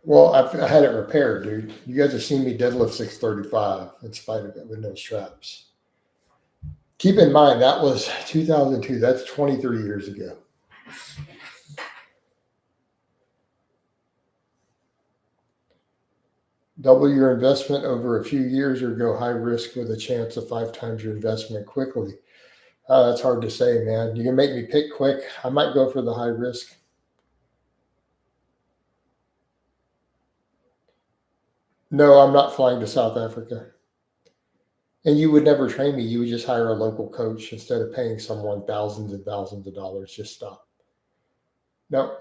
Well, I had it repaired, dude. You guys have seen me deadlift 635 in spite of it with no straps. Keep in mind, that was 2002. That's 23 years ago. Double your investment over a few years or go high risk with a chance of 5 times your investment quickly. That's hard to say, man. You can make me pick quick. I might go for the high risk. No, I'm not flying to South Africa. And you would never train me. You would just hire a local coach instead of paying someone thousands and thousands of dollars. Just stop. No.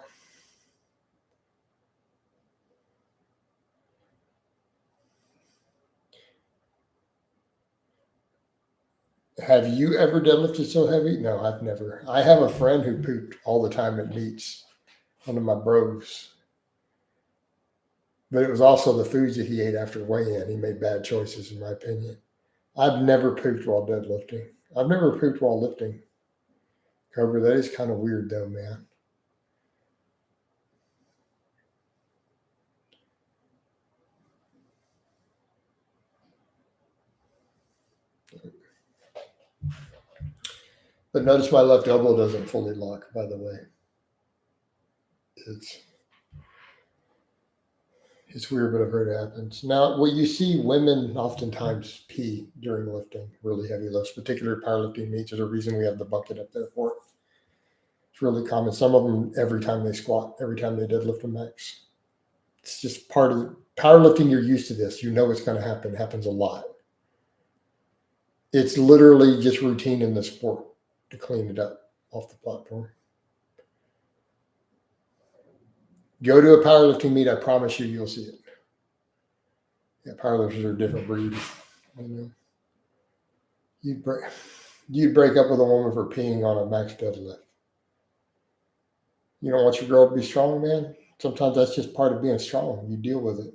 Have you ever deadlifted so heavy? No, I've never. I have a friend who pooped all the time at meets, one of my bros. But it was also the foods that he ate after weigh-in. He made bad choices, in my opinion. I've never pooped while deadlifting. I've never pooped while lifting. Cobra, that is kind of weird though, man. But notice my left elbow doesn't fully lock, by the way. It's weird, but I've heard it happens. Now, what you see women oftentimes pee during lifting, really heavy lifts, particularly powerlifting meets. There's a reason we have the bucket up there for it. It's really common. Some of them, every time they squat, every time they deadlift a max. It's just part of powerlifting. You're used to this. You know it's going to happen. It happens a lot. It's literally just routine in the sport to clean it up off the platform. Go to a powerlifting meet. I promise you, you'll see it. Yeah, powerlifters are a different breed. You know, you'd break up with a woman for peeing on a max deadlift. You don't want your girl to be strong, man? Sometimes that's just part of being strong. You deal with it.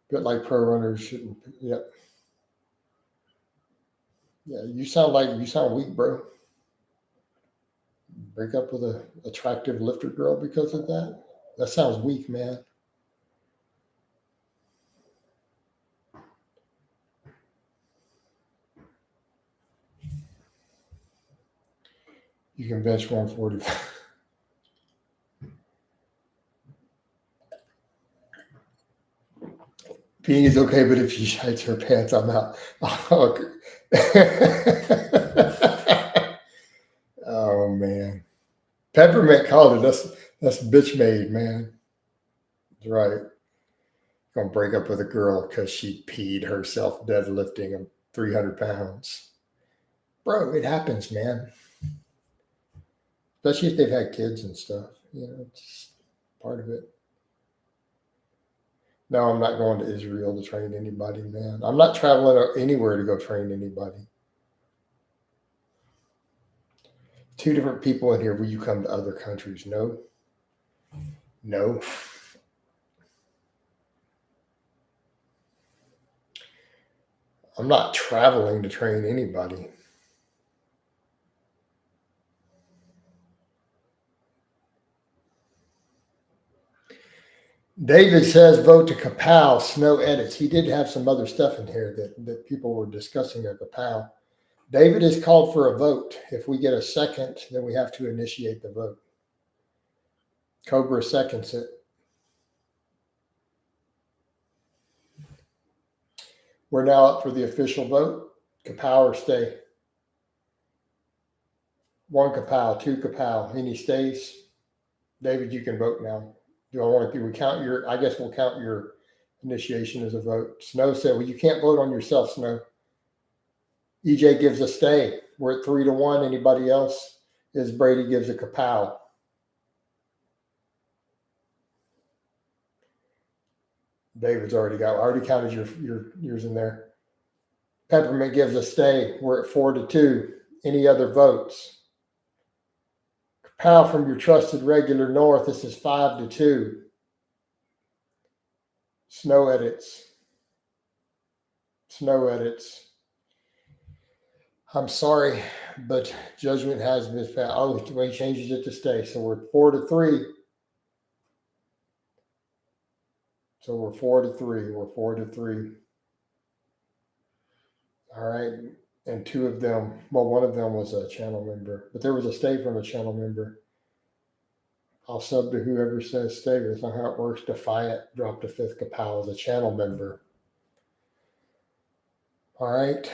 A bit like pro runners shouldn't. Yeah. Yeah, you sound weak, bro. Break up with a attractive lifter girl because of that? That sounds weak, man. You can bench 145. Peeing is okay, but if she shites her pants, I'm out. Oh man. Peppermint called it. That's bitch made, man. That's right. Gonna break up with a girl because she peed herself deadlifting 300 pounds. Bro, it happens, man. Especially if they've had kids and stuff. You know, it's just part of it. No, I'm not going to Israel to train anybody, man. I'm not traveling anywhere to go train anybody. Two different people in here. Will you come to other countries? No. No. I'm not traveling to train anybody. David says vote to Kapow, Snow edits. He did have some other stuff in here that people were discussing at Kapow. David has called for a vote. If we get a second, then we have to initiate the vote. Cobra seconds it. We're now up for the official vote. Kapow or stay? One Kapow, two Kapow. Any stays? David, you can vote now. Do I want to? Do we count your? I guess we'll count your initiation as a vote. Snow said, "Well, you can't vote on yourself, Snow." EJ gives a stay. We're at 3-1. Anybody else? Is Brady gives a Kapow. David's already got. I already counted yours in there. Peppermint gives a stay. We're at 4-2. Any other votes? Kapow from your trusted regular north. This is 5-2. Snow edits. Snow edits. I'm sorry, but judgment has been passed. Oh, he changes it to stay. So we're 4-3. So we're 4-3. We're 4-3. All right. And two of them, well, one of them was a channel member, but there was a stay from a channel member. I'll sub to whoever says stay, but that's not how it works. Defiant dropped a fifth. Kapow as a channel member. All right.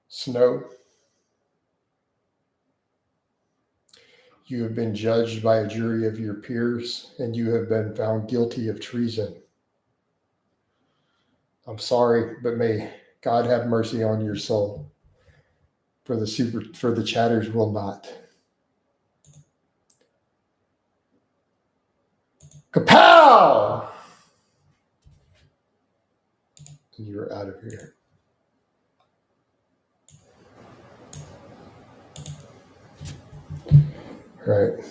Snow. You have been judged by a jury of your peers, and you have been found guilty of treason. I'm sorry, but may God have mercy on your soul. For the chatters will not. Kapow! You're out of here. Right.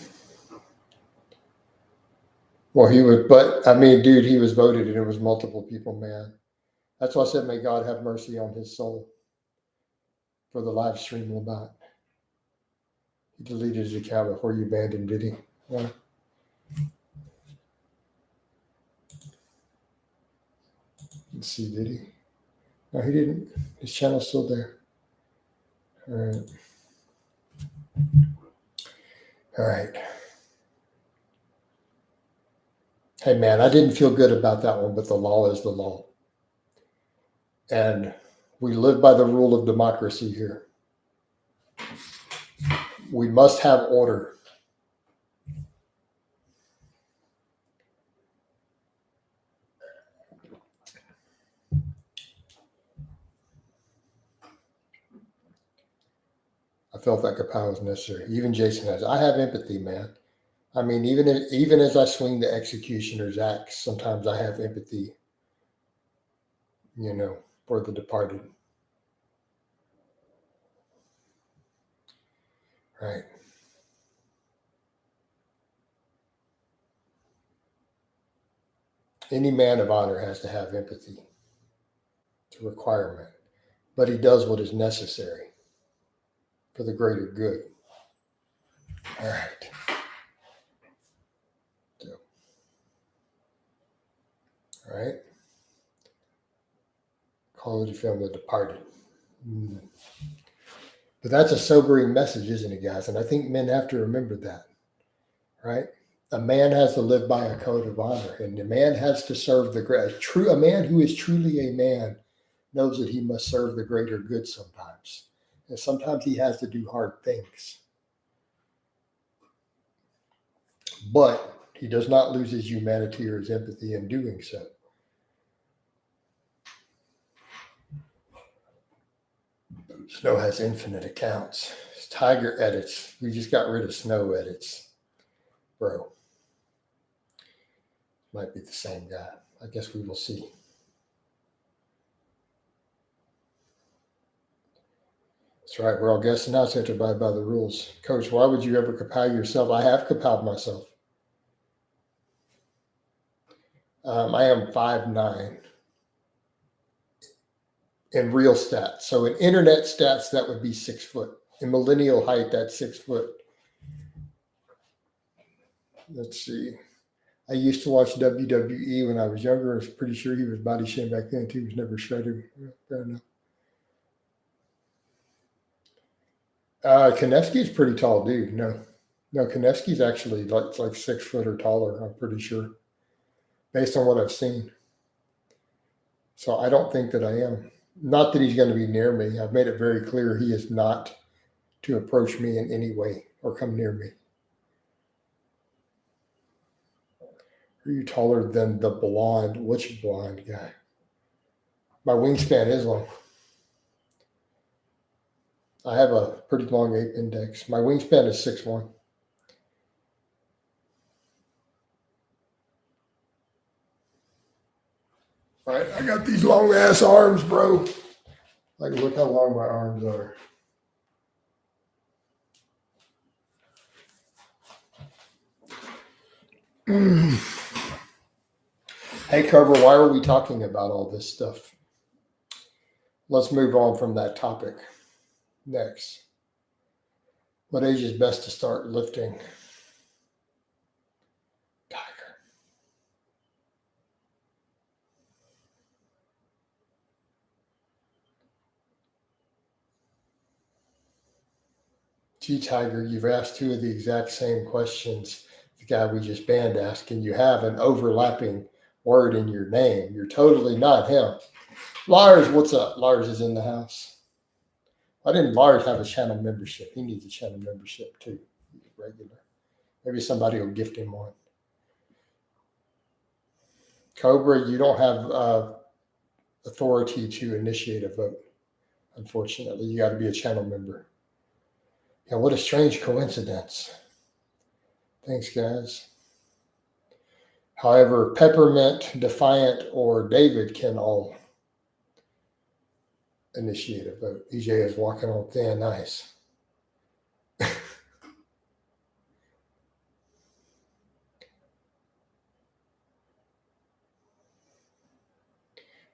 Well, he was, but I mean, dude, he was voted and it was multiple people, man. That's why I said, may God have mercy on his soul. For the live stream will not. He deleted his account before you banned him, did he? Yeah. Let's see, did he? No, he didn't. His channel's still there. All right. All right. Hey, man, I didn't feel good about that one, but the law is the law. And we live by the rule of democracy here. We must have order. I felt that kapow was necessary. Even Jason has. I have empathy, man. I mean, even as I swing the executioner's axe, sometimes I have empathy, for the departed. Right. Any man of honor has to have empathy. It's a requirement. But he does what is necessary for the greater good. All right. So, all right. Quality film, The Departed. But that's a sobering message, isn't it, guys? And I think men have to remember that, right? A man has to live by a code of honor, and a man has to serve a man who is truly a man knows that he must serve the greater good sometimes. And sometimes he has to do hard things. But he does not lose his humanity or his empathy in doing so. Snow has infinite accounts. Tiger edits. We just got rid of Snow edits. Bro. Might be the same guy. I guess we will see. That's right. We're all guessing now, so have to abide by the rules. Coach, why would you ever kapow yourself? I have kapowed myself. I am 5'9". In real stats. So in internet stats, that would be 6 foot. In millennial height, that's 6 foot. Let's see. I used to watch WWE when I was younger. I was pretty sure he was body shamed back then too. He was never shredded. Fair enough. Konevsky is pretty tall dude. No, Konevsky's actually like 6 foot or taller. I'm pretty sure, based on what I've seen. So I don't think that I am. Not that he's going to be near me. I've made it very clear he is not to approach me in any way or come near me. Are you taller than the blonde? Which blonde guy? My wingspan is long. I have a pretty long ape index. My wingspan is 6'1". All right, I got these long ass arms, bro. Like, look how long my arms are. Hey, Cobra, why are we talking about all this stuff? Let's move on from that topic. Next. What age is best to start lifting? Tiger. Gee, Tiger, you've asked two of the exact same questions the guy we just banned asked, and you have an overlapping word in your name. You're totally not him. Lars, what's up? Lars is in the house. Why didn't Lars have a channel membership? He needs a channel membership too. Regular. Maybe somebody will gift him one. Cobra, you don't have authority to initiate a vote. Unfortunately, you got to be a channel member. Yeah, what a strange coincidence. Thanks, guys. However, Peppermint, Defiant, or David can all initiate a vote. EJ is walking on thin ice.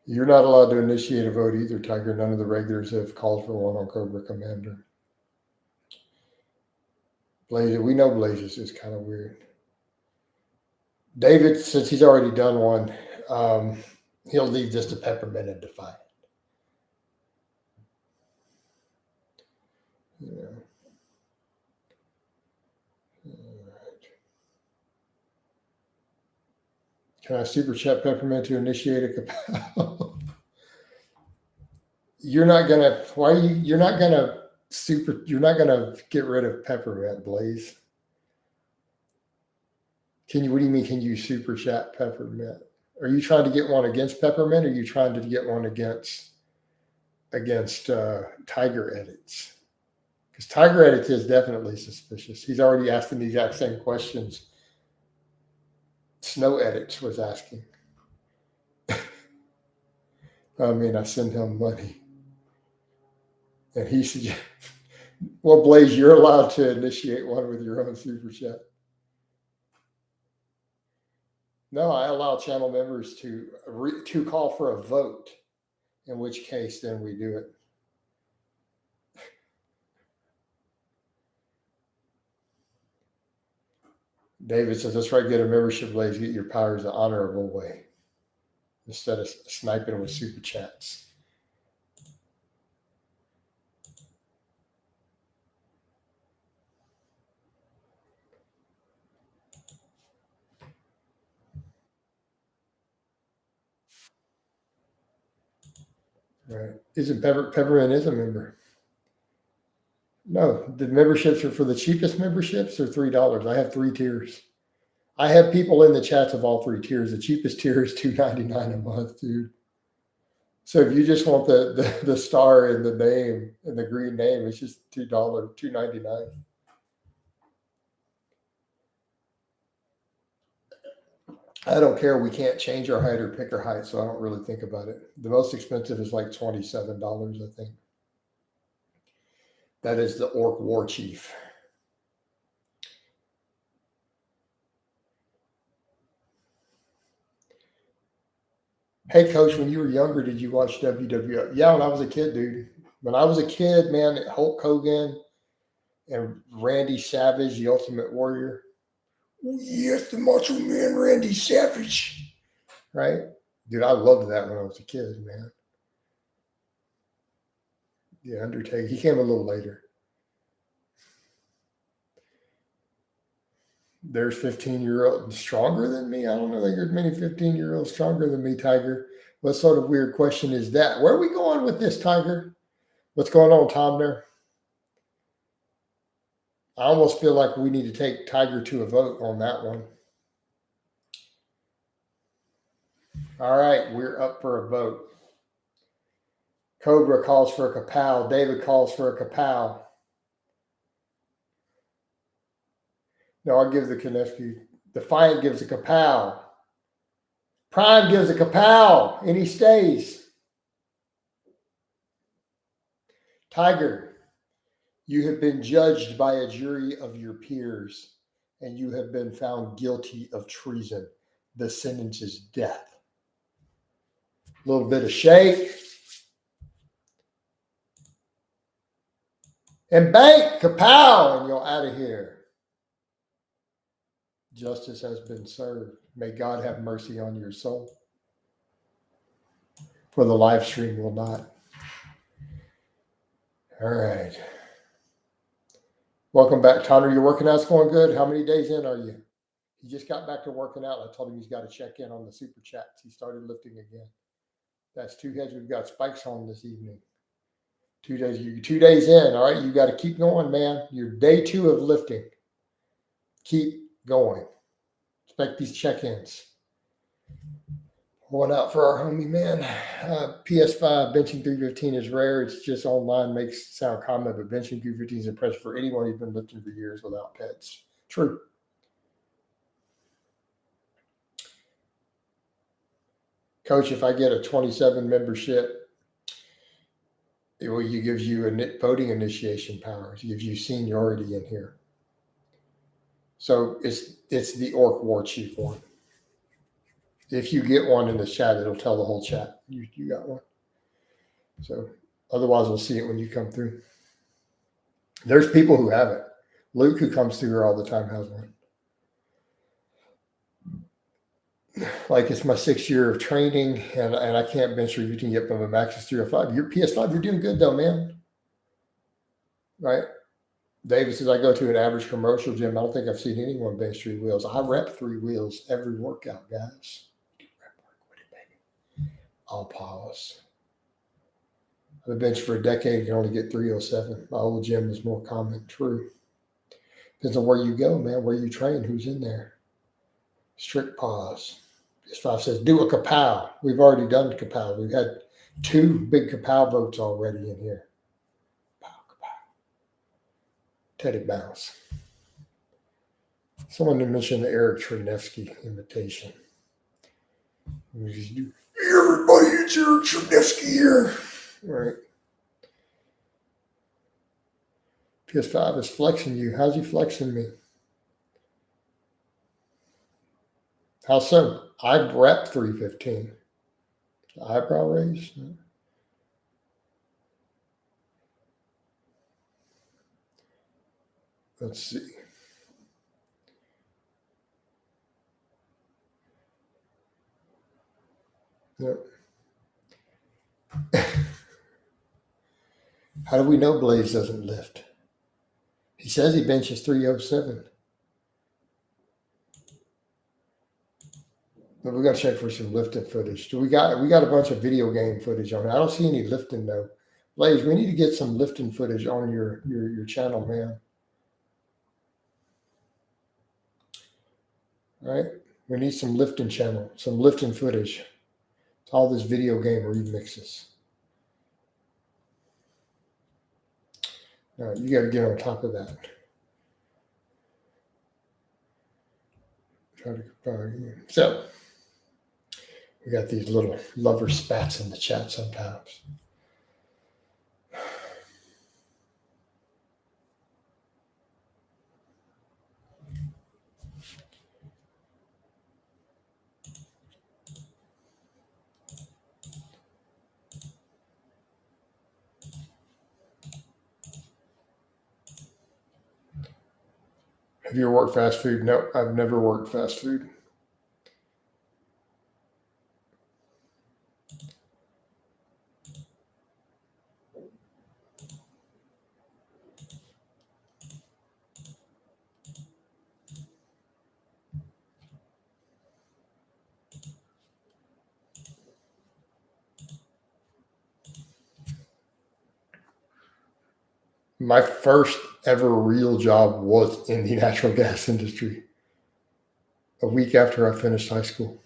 You're not allowed to initiate a vote either, Tiger. None of the regulars have called for one on Cobra Commander. Blaze, we know Blazes is kind of weird. David, since he's already done one, he'll leave this to Peppermint and Defiant. Yeah. Right. Can I super chat Peppermint to initiate a kapow? You're not gonna. Why are you? You're not gonna super. You're not gonna get rid of Peppermint, Blaze. Can you? What do you mean? Can you super chat Peppermint? Are you trying to get one against Peppermint, or are you trying to get one against Tiger edits? Because Tiger Edit is definitely suspicious. He's already asking the exact same questions Snow Edits was asking. I mean, I send him money. And he said, well, Blaze, you're allowed to initiate one with your own super chat. No, I allow channel members to call for a vote, in which case then we do it. David says, that's right, get a membership, Blaze, get your powers the honorable way instead of sniping with super chats. Right. Isn't Peppermint is a member? No, the memberships are for the cheapest memberships are $3. I have 3 tiers. I have people in the chats of all 3 tiers. The cheapest tier is $2.99 a month, dude. So if you just want the star and the name and the green name, it's just $2.99. I don't care. We can't change our height or pick our height, so I don't really think about it. The most expensive is like $27, I think. That is the Orc War Chief. Hey, Coach, when you were younger, did you watch WWF? Yeah, when I was a kid, dude. When I was a kid, man, Hulk Hogan and Randy Savage, the Ultimate Warrior. Oh, yes, the Macho Man Randy Savage. Right? Dude, I loved that when I was a kid, man. Yeah, Undertaker. He came a little later. There's 15-year-olds stronger than me. I don't know that there's many 15-year-olds stronger than me, Tiger. What sort of weird question is that? Where are we going with this, Tiger? What's going on, Tom, there? I almost feel like we need to take Tiger to a vote on that one. All right, we're up for a vote. Cobra calls for a kapow. David calls for a kapow. No, I'll give the Konevsky. Defiant gives a kapow. Prime gives a kapow, and he stays. Tiger, you have been judged by a jury of your peers, and you have been found guilty of treason. The sentence is death. A little bit of shake. And bank, kapow, and you're out of here. Justice has been served. May God have mercy on your soul. For the live stream will not. All right. Welcome back, Tanner. Your working out's going good. How many days in are you? He just got back to working out. I told him he's got to check in on the super chats. He started lifting again. That's 2 heads we've got spikes on this evening. 2 days. You're 2 days in. All right. You got to keep going, man. You're day 2 of lifting. Keep going. Expect these check-ins. One out for our homie, man. PS5 benching 315 is rare. It's just online, makes it sound common, but benching 315 is impressive for anyone who's been lifting for years without pets. True. Coach, if I get a 27 membership, it gives you a voting initiation power. It gives you seniority in here. So it's the Orc War Chief one. If you get one in the chat, it'll tell the whole chat you got one. So otherwise, we'll see it when you come through. There's people who have it. Luke, who comes through here all the time, has one. Like, it's my 6th year of training, and I can't bench 315 yet, but my max is 305. Your PS5, you're doing good, though, man. Right? David says, I go to an average commercial gym. I don't think I've seen anyone bench 3 wheels. I rep 3 wheels every workout, guys. I'll pause. I've been benched for a decade. You can only get 307. My old gym is more common. True. Depends on where you go, man, where you train, who's in there. Strict pause. PS5 says, do a kapow. We've already done kapow. We've had 2 big kapow votes already in here. Kapow, kapow. Teddy Bounce. Someone mentioned the Eric Chernevsky imitation. Everybody, it's Eric Chernevsky here. All right. PS5 is flexing you. How's he flexing me? How so? I rep 315. Eyebrow raise? Let's see. Yep. How do we know Blaze doesn't lift? He says he benches 307. But we got to check for some lifting footage. We got a bunch of video game footage on it. I don't see any lifting though. Blaze, we need to get some lifting footage on your channel, man. All right? We need some lifting channel, some lifting footage. It's all this video game remixes. All right, you got to get on top of that. Try to compare here. So we got these little lover spats in the chat sometimes. Have you ever worked fast food? No, I've never worked fast food. My first ever real job was in the natural gas industry a week after I finished high school.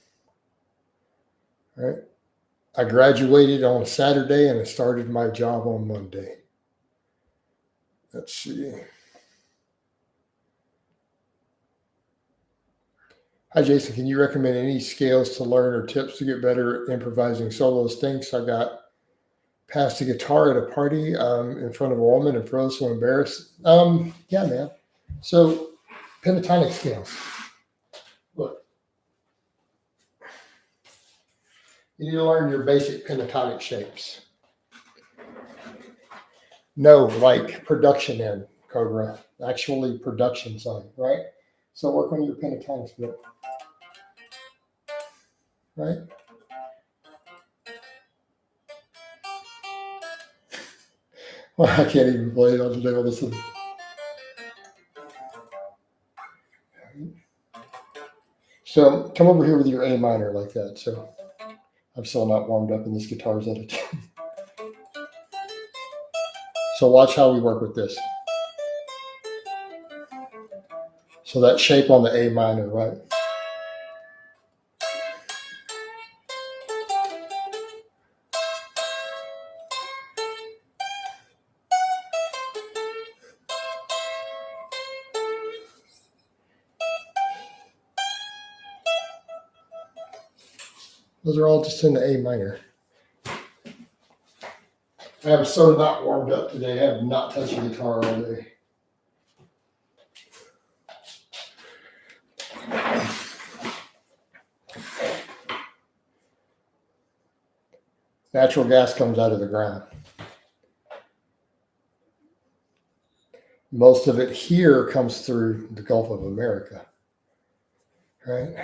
All right. I graduated on a Saturday and I started my job on Monday. Let's see. Hi, Jason. Can you recommend any scales to learn or tips to get better at improvising solos? Thanks. I got passed a guitar at a party in front of a woman and froze so embarrassed. Yeah, man. So pentatonic scales. Look. You need to learn your basic pentatonic shapes. No, like production end, Cobra. Actually production side, right? So work on your pentatonic split. Right? Well, I can't even play it on the day. Listen. So come over here with your A minor like that. So I'm still not warmed up and this guitar's at a 10. So watch how we work with this. So that shape on the A minor, right? Those are all just in the A minor. I am so not warmed up today. I have not touched the guitar all day. Natural gas comes out of the ground. Most of it here comes through the Gulf of America, right?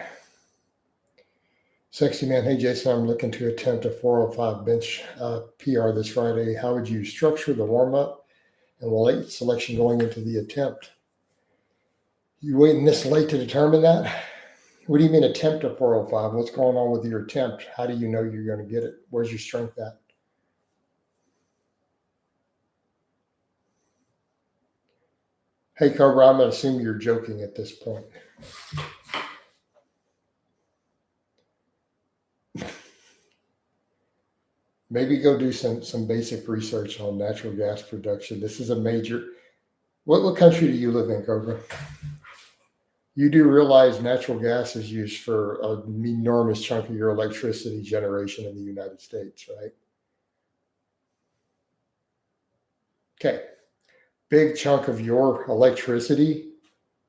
Sexy man, hey Jason, I'm looking to attempt a 405 bench PR this Friday. How would you structure the warm-up and weight selection going into the attempt? You waiting this late to determine that? What do you mean attempt a 405? What's going on with your attempt? How do you know you're going to get it? Where's your strength at? Hey, Cobra, I'm going to assume you're joking at this point. Maybe go do some basic research on natural gas production. This is a major, What country do you live in, Cobra? You do realize natural gas is used for an enormous chunk of your electricity generation in the United States, right? Okay. Big chunk of your electricity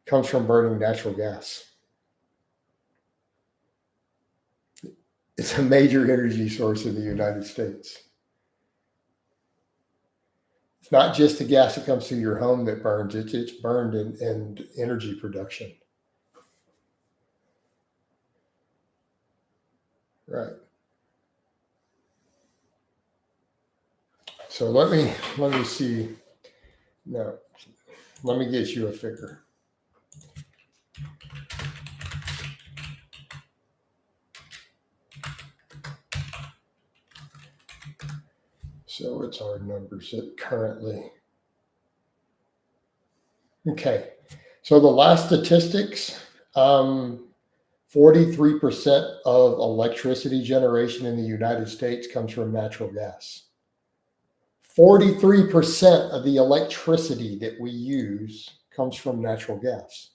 comes from burning natural gas. It's a major energy source in the United States. It's not just the gas that comes through your home that burns, it's burned in energy production. Right. So let me see. No, let me get you a figure. So it's our numbers that currently. Okay. So the last statistics, 43% of electricity generation in the United States comes from natural gas. 43% of the electricity that we use comes from natural gas,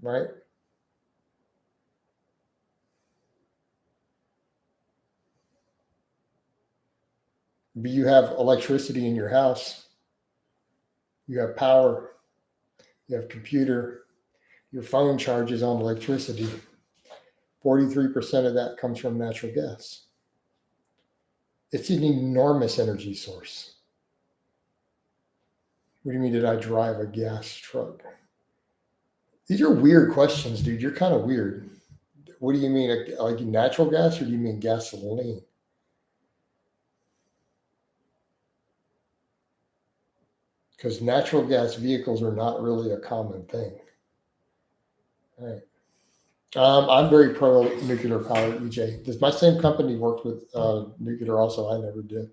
right? You have electricity in your house, you have power, you have computer, your phone charges on electricity. 43% of that comes from natural gas. It's an enormous energy source. What do you mean, did I drive a gas truck? These are weird questions, dude. You're kind of weird. What do you mean, like natural gas, or do you mean gasoline? Because natural gas vehicles are not really a common thing. All right. I'm very pro nuclear power, EJ. Does my same company worked with nuclear also? I never did.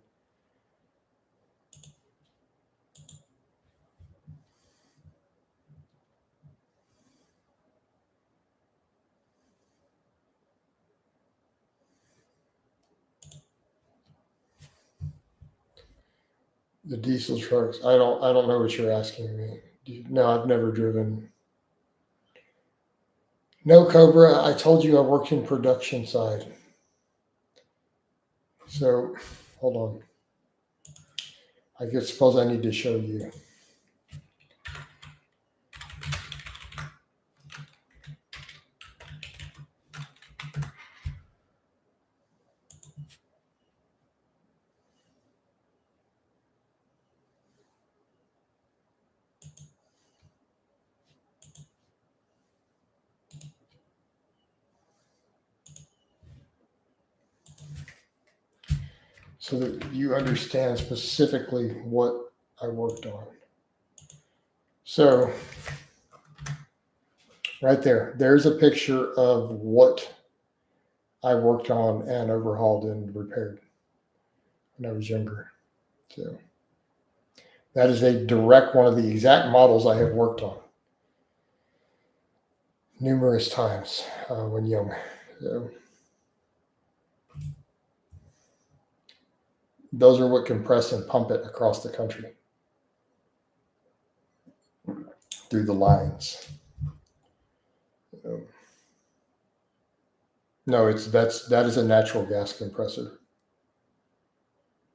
The diesel trucks. I don't know what you're asking me. No, I've never driven. No, Cobra. I told you I worked in production side. So hold on. I guess suppose I need to show you. So that you understand specifically what I worked on. So right there's a picture of what I worked on and overhauled and repaired when I was younger. So that is a direct one of the exact models I have worked on numerous times when young. So those are what compress and pump it across the country through the lines. No, that is a natural gas compressor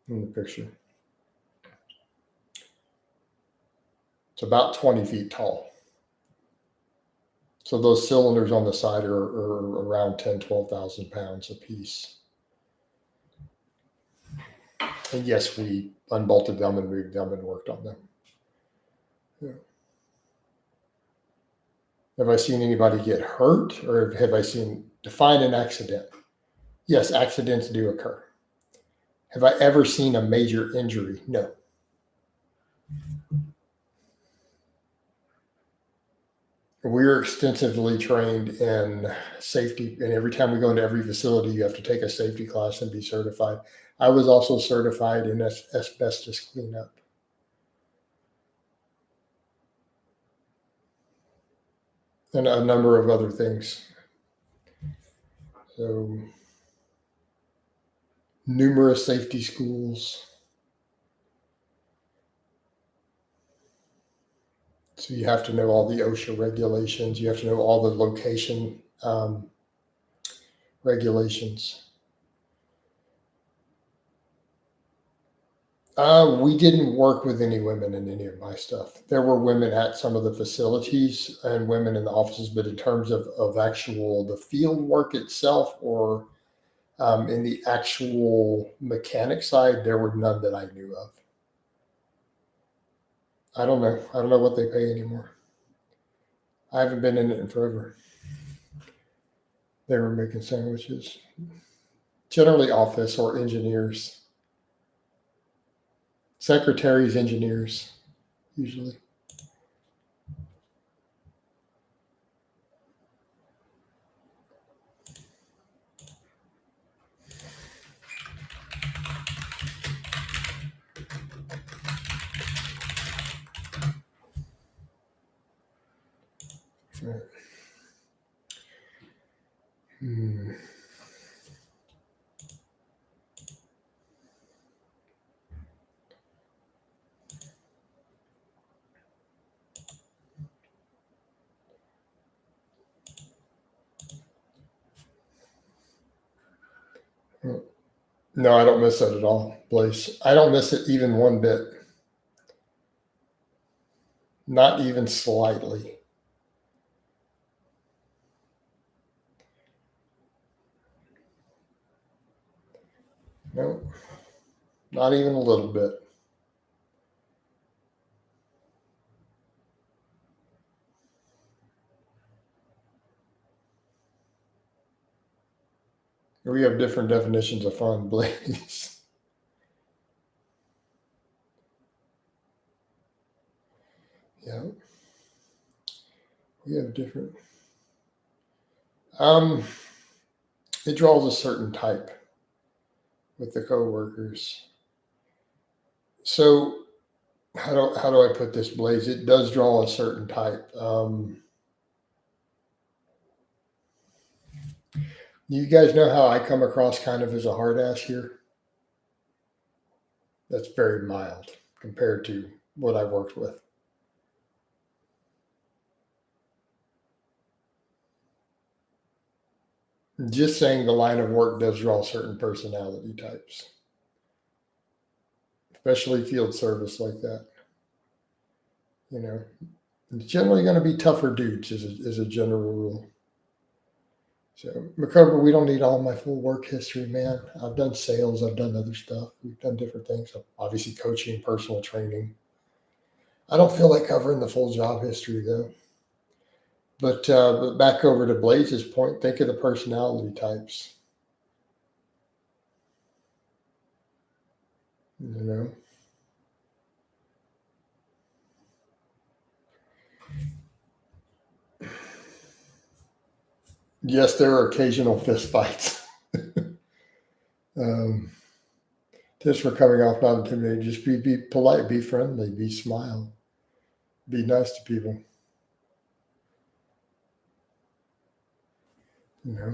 in the picture. It's about 20 feet tall. So those cylinders on the side are around 10, 12,000 pounds a piece. And yes, we unbolted them and moved them and worked on them. Yeah. Have I seen anybody get hurt, or have I seen define an accident? Yes, accidents do occur. Have I ever seen a major injury? No. We're extensively trained in safety, and every time we go into every facility, you have to take a safety class and be certified. I was also certified in asbestos cleanup. And a number of other things. So, numerous safety schools. So you have to know all the OSHA regulations. You have to know all the location regulations. We didn't work with any women in any of my stuff. There were women at some of the facilities and women in the offices, but in terms of actual the field work itself or in the actual mechanic side, there were none that I knew of. I don't know. I don't know what they pay anymore. I haven't been in it in forever. They were making sandwiches. Generally office or engineers. Secretaries, engineers, usually. Right. No, I don't miss it at all, Blaze. I don't miss it even one bit. Not even slightly. No, not even a little bit. We have different definitions of fun, Blaze. Yeah. We have different. It draws a certain type with the coworkers. So how do I put this, Blaze? It does draw a certain type. You guys know how I come across kind of as a hard ass here? That's very mild compared to what I've worked with. Just saying the line of work does draw certain personality types, especially field service like that. You know, it's generally going to be tougher dudes as a general rule. So, McCover, we don't need all my full work history, man. I've done sales, I've done other stuff, we've done different things. Obviously, coaching, personal training. I don't feel like covering the full job history though. But back over to Blaze's point, think of the personality types. You know, yes, there are occasional fist fights. Just for coming off not intimidating, just be polite, be friendly, be smile, be nice to people. You know.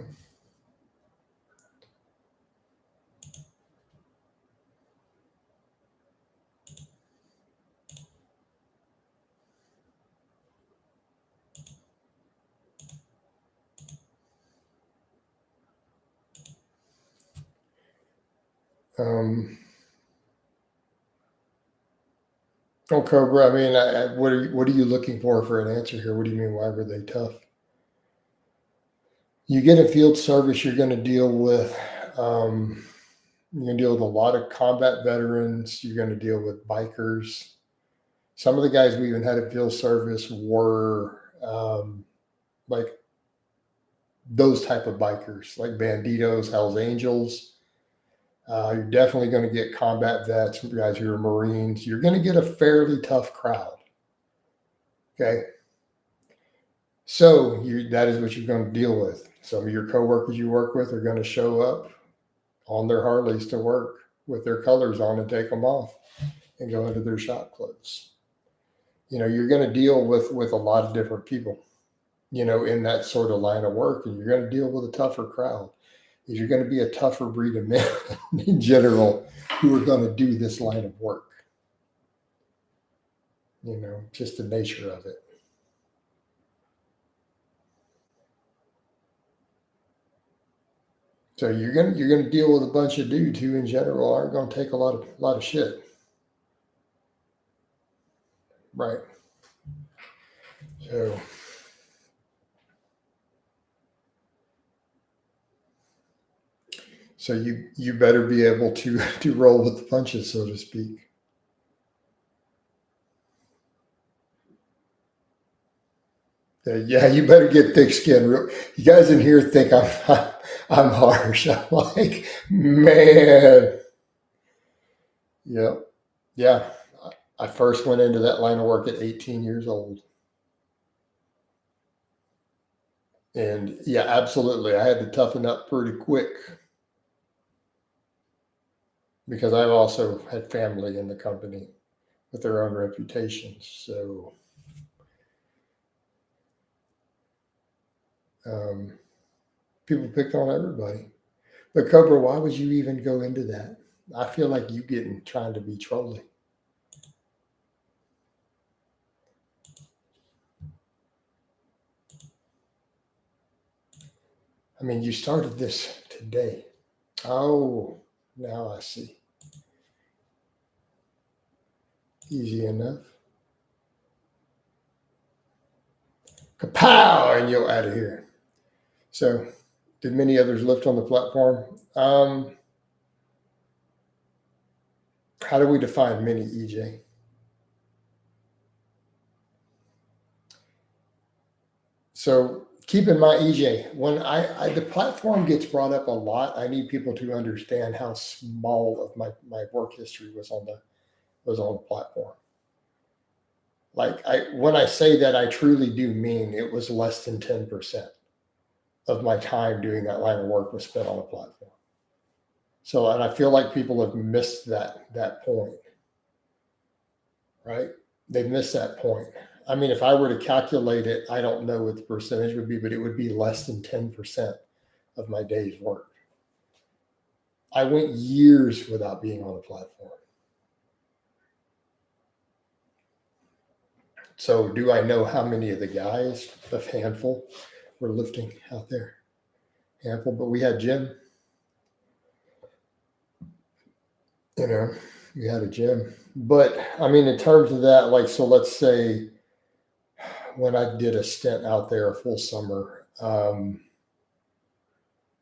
Oh, Cobra. I mean, what are you looking for an answer here? What do you mean? Why were they tough? You get a field service, you're going to deal with. You're going to deal with a lot of combat veterans. You're going to deal with bikers. Some of the guys we even had at field service were like those type of bikers, like Banditos, Hells Angels. You're definitely going to get combat vets, guys who are Marines. You're going to get a fairly tough crowd. Okay. So that is what you're going to deal with. Some of your coworkers you work with are going to show up on their Harleys to work with their colors on and take them off and go into their shop clothes. You know, you're going to deal with a lot of different people, you know, in that sort of line of work, and you're going to deal with a tougher crowd. You're going to be a tougher breed of men in general who are going to do this line of work. just the nature of it. So you're gonna deal with a bunch of dudes who, in general, aren't going to take a lot of shit, right? So you better be able to roll with the punches, so to speak. Yeah, you better get thick skin. You guys in here think I'm harsh. I'm like, man. Yeah. I first went into that line of work at 18 years old. And yeah, absolutely. I had to toughen up pretty quick because I've also had family in the company with their own reputations. So people picked on everybody. But Cobra, why would you even go into that? I feel like you trying to be trolling. I mean, you started this today. Oh, now I see. Easy enough. Kapow! And you're out of here. So, did many others lift on the platform? How do we define many, EJ? So keep in mind, EJ, when the platform gets brought up a lot, I need people to understand how small of my work history was on the platform. Like when I say that, I truly do mean it was less than 10% of my time doing that line of work was spent on the platform. So, and I feel like people have missed that point, right? They've missed that point. I mean, if I were to calculate it, I don't know what the percentage would be, but it would be less than 10% of my day's work. I went years without being on a platform. So do I know how many of the guys, a handful, were lifting out there? Handful, but we had Jim. We had a gym. But I mean, in terms of that, like, so let's say when I did a stint out there a full summer, or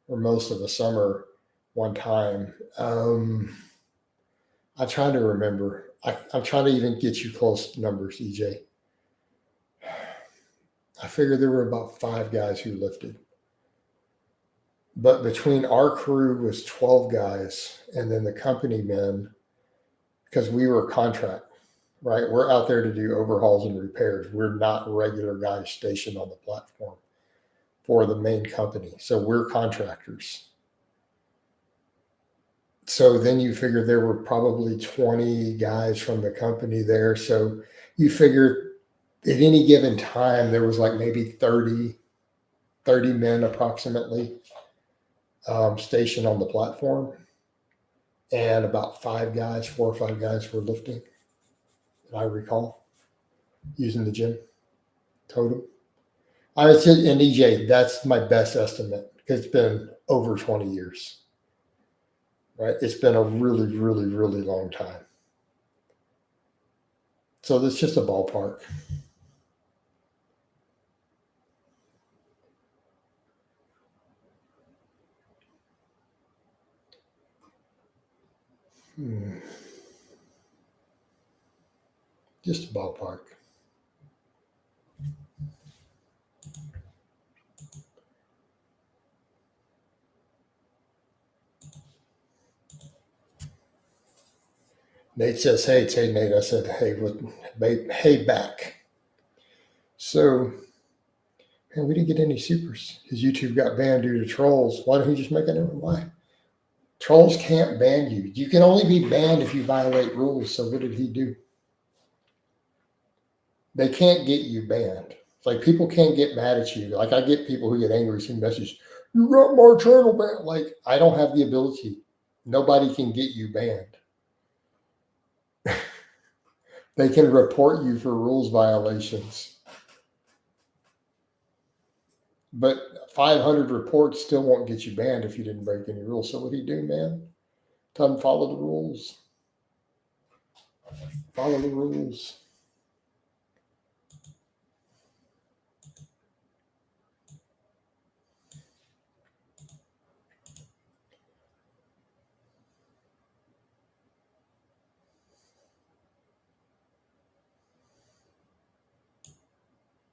most of the summer one time, I'm trying to remember. I'm trying to even get you close numbers, EJ. I figured there were about 5 guys who lifted. But between our crew was 12 guys, and then the company men, because we were contract, right? We're out there to do overhauls and repairs. We're not regular guys stationed on the platform for the main company. So we're contractors. So then you figure there were probably 20 guys from the company there. So you figure at any given time, there was like maybe 30 men approximately stationed on the platform. And about 4 or 5 guys were lifting, that I recall, using the gym total. I was just, and EJ, that's my best estimate because it's been over 20 years, right? It's been a really, really, really long time. So that's just a ballpark. Just a ballpark. Nate says, hey, it's hey, Nate. I said, hey, back. So, man, we didn't get any supers because YouTube got banned due to trolls. Why don't he just make a new one? Why? Trolls can't ban you. You can only be banned if you violate rules. So what did he do? They can't get you banned. It's like people can't get mad at you. Like I get people who get angry, send messages, you got my channel banned. Like I don't have the ability. Nobody can get you banned. They can report you for rules violations. But 500 reports still won't get you banned if you didn't break any rules. So what do you do, man? Tell them follow the rules. Follow the rules.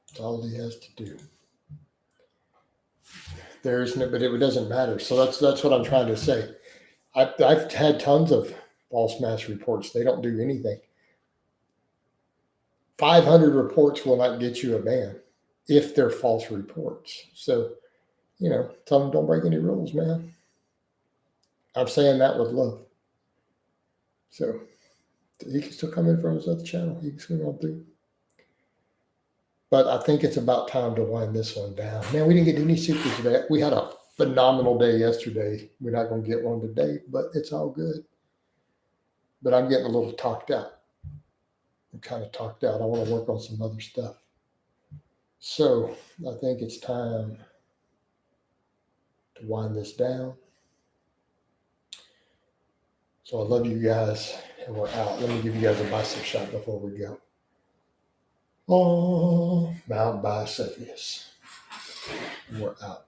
That's all he has to do. There's no, but it doesn't matter. So that's what I'm trying to say. I've had tons of false mask reports. They don't do anything. 500 reports will not get you a ban if they're false reports. So, tell them don't break any rules, man. I'm saying that with love. So he can still come in from his other channel. He can swing on through. But I think it's about time to wind this one down. Man, we didn't get any secrets today. We had a phenomenal day yesterday. We're not going to get one today, but it's all good. But I'm getting a little talked out. I'm kind of talked out. I want to work on some other stuff. So I think it's time to wind this down. So I love you guys, and we're out. Let me give you guys a bicep shot before we go. Oh, Mount Bicephus. We're out.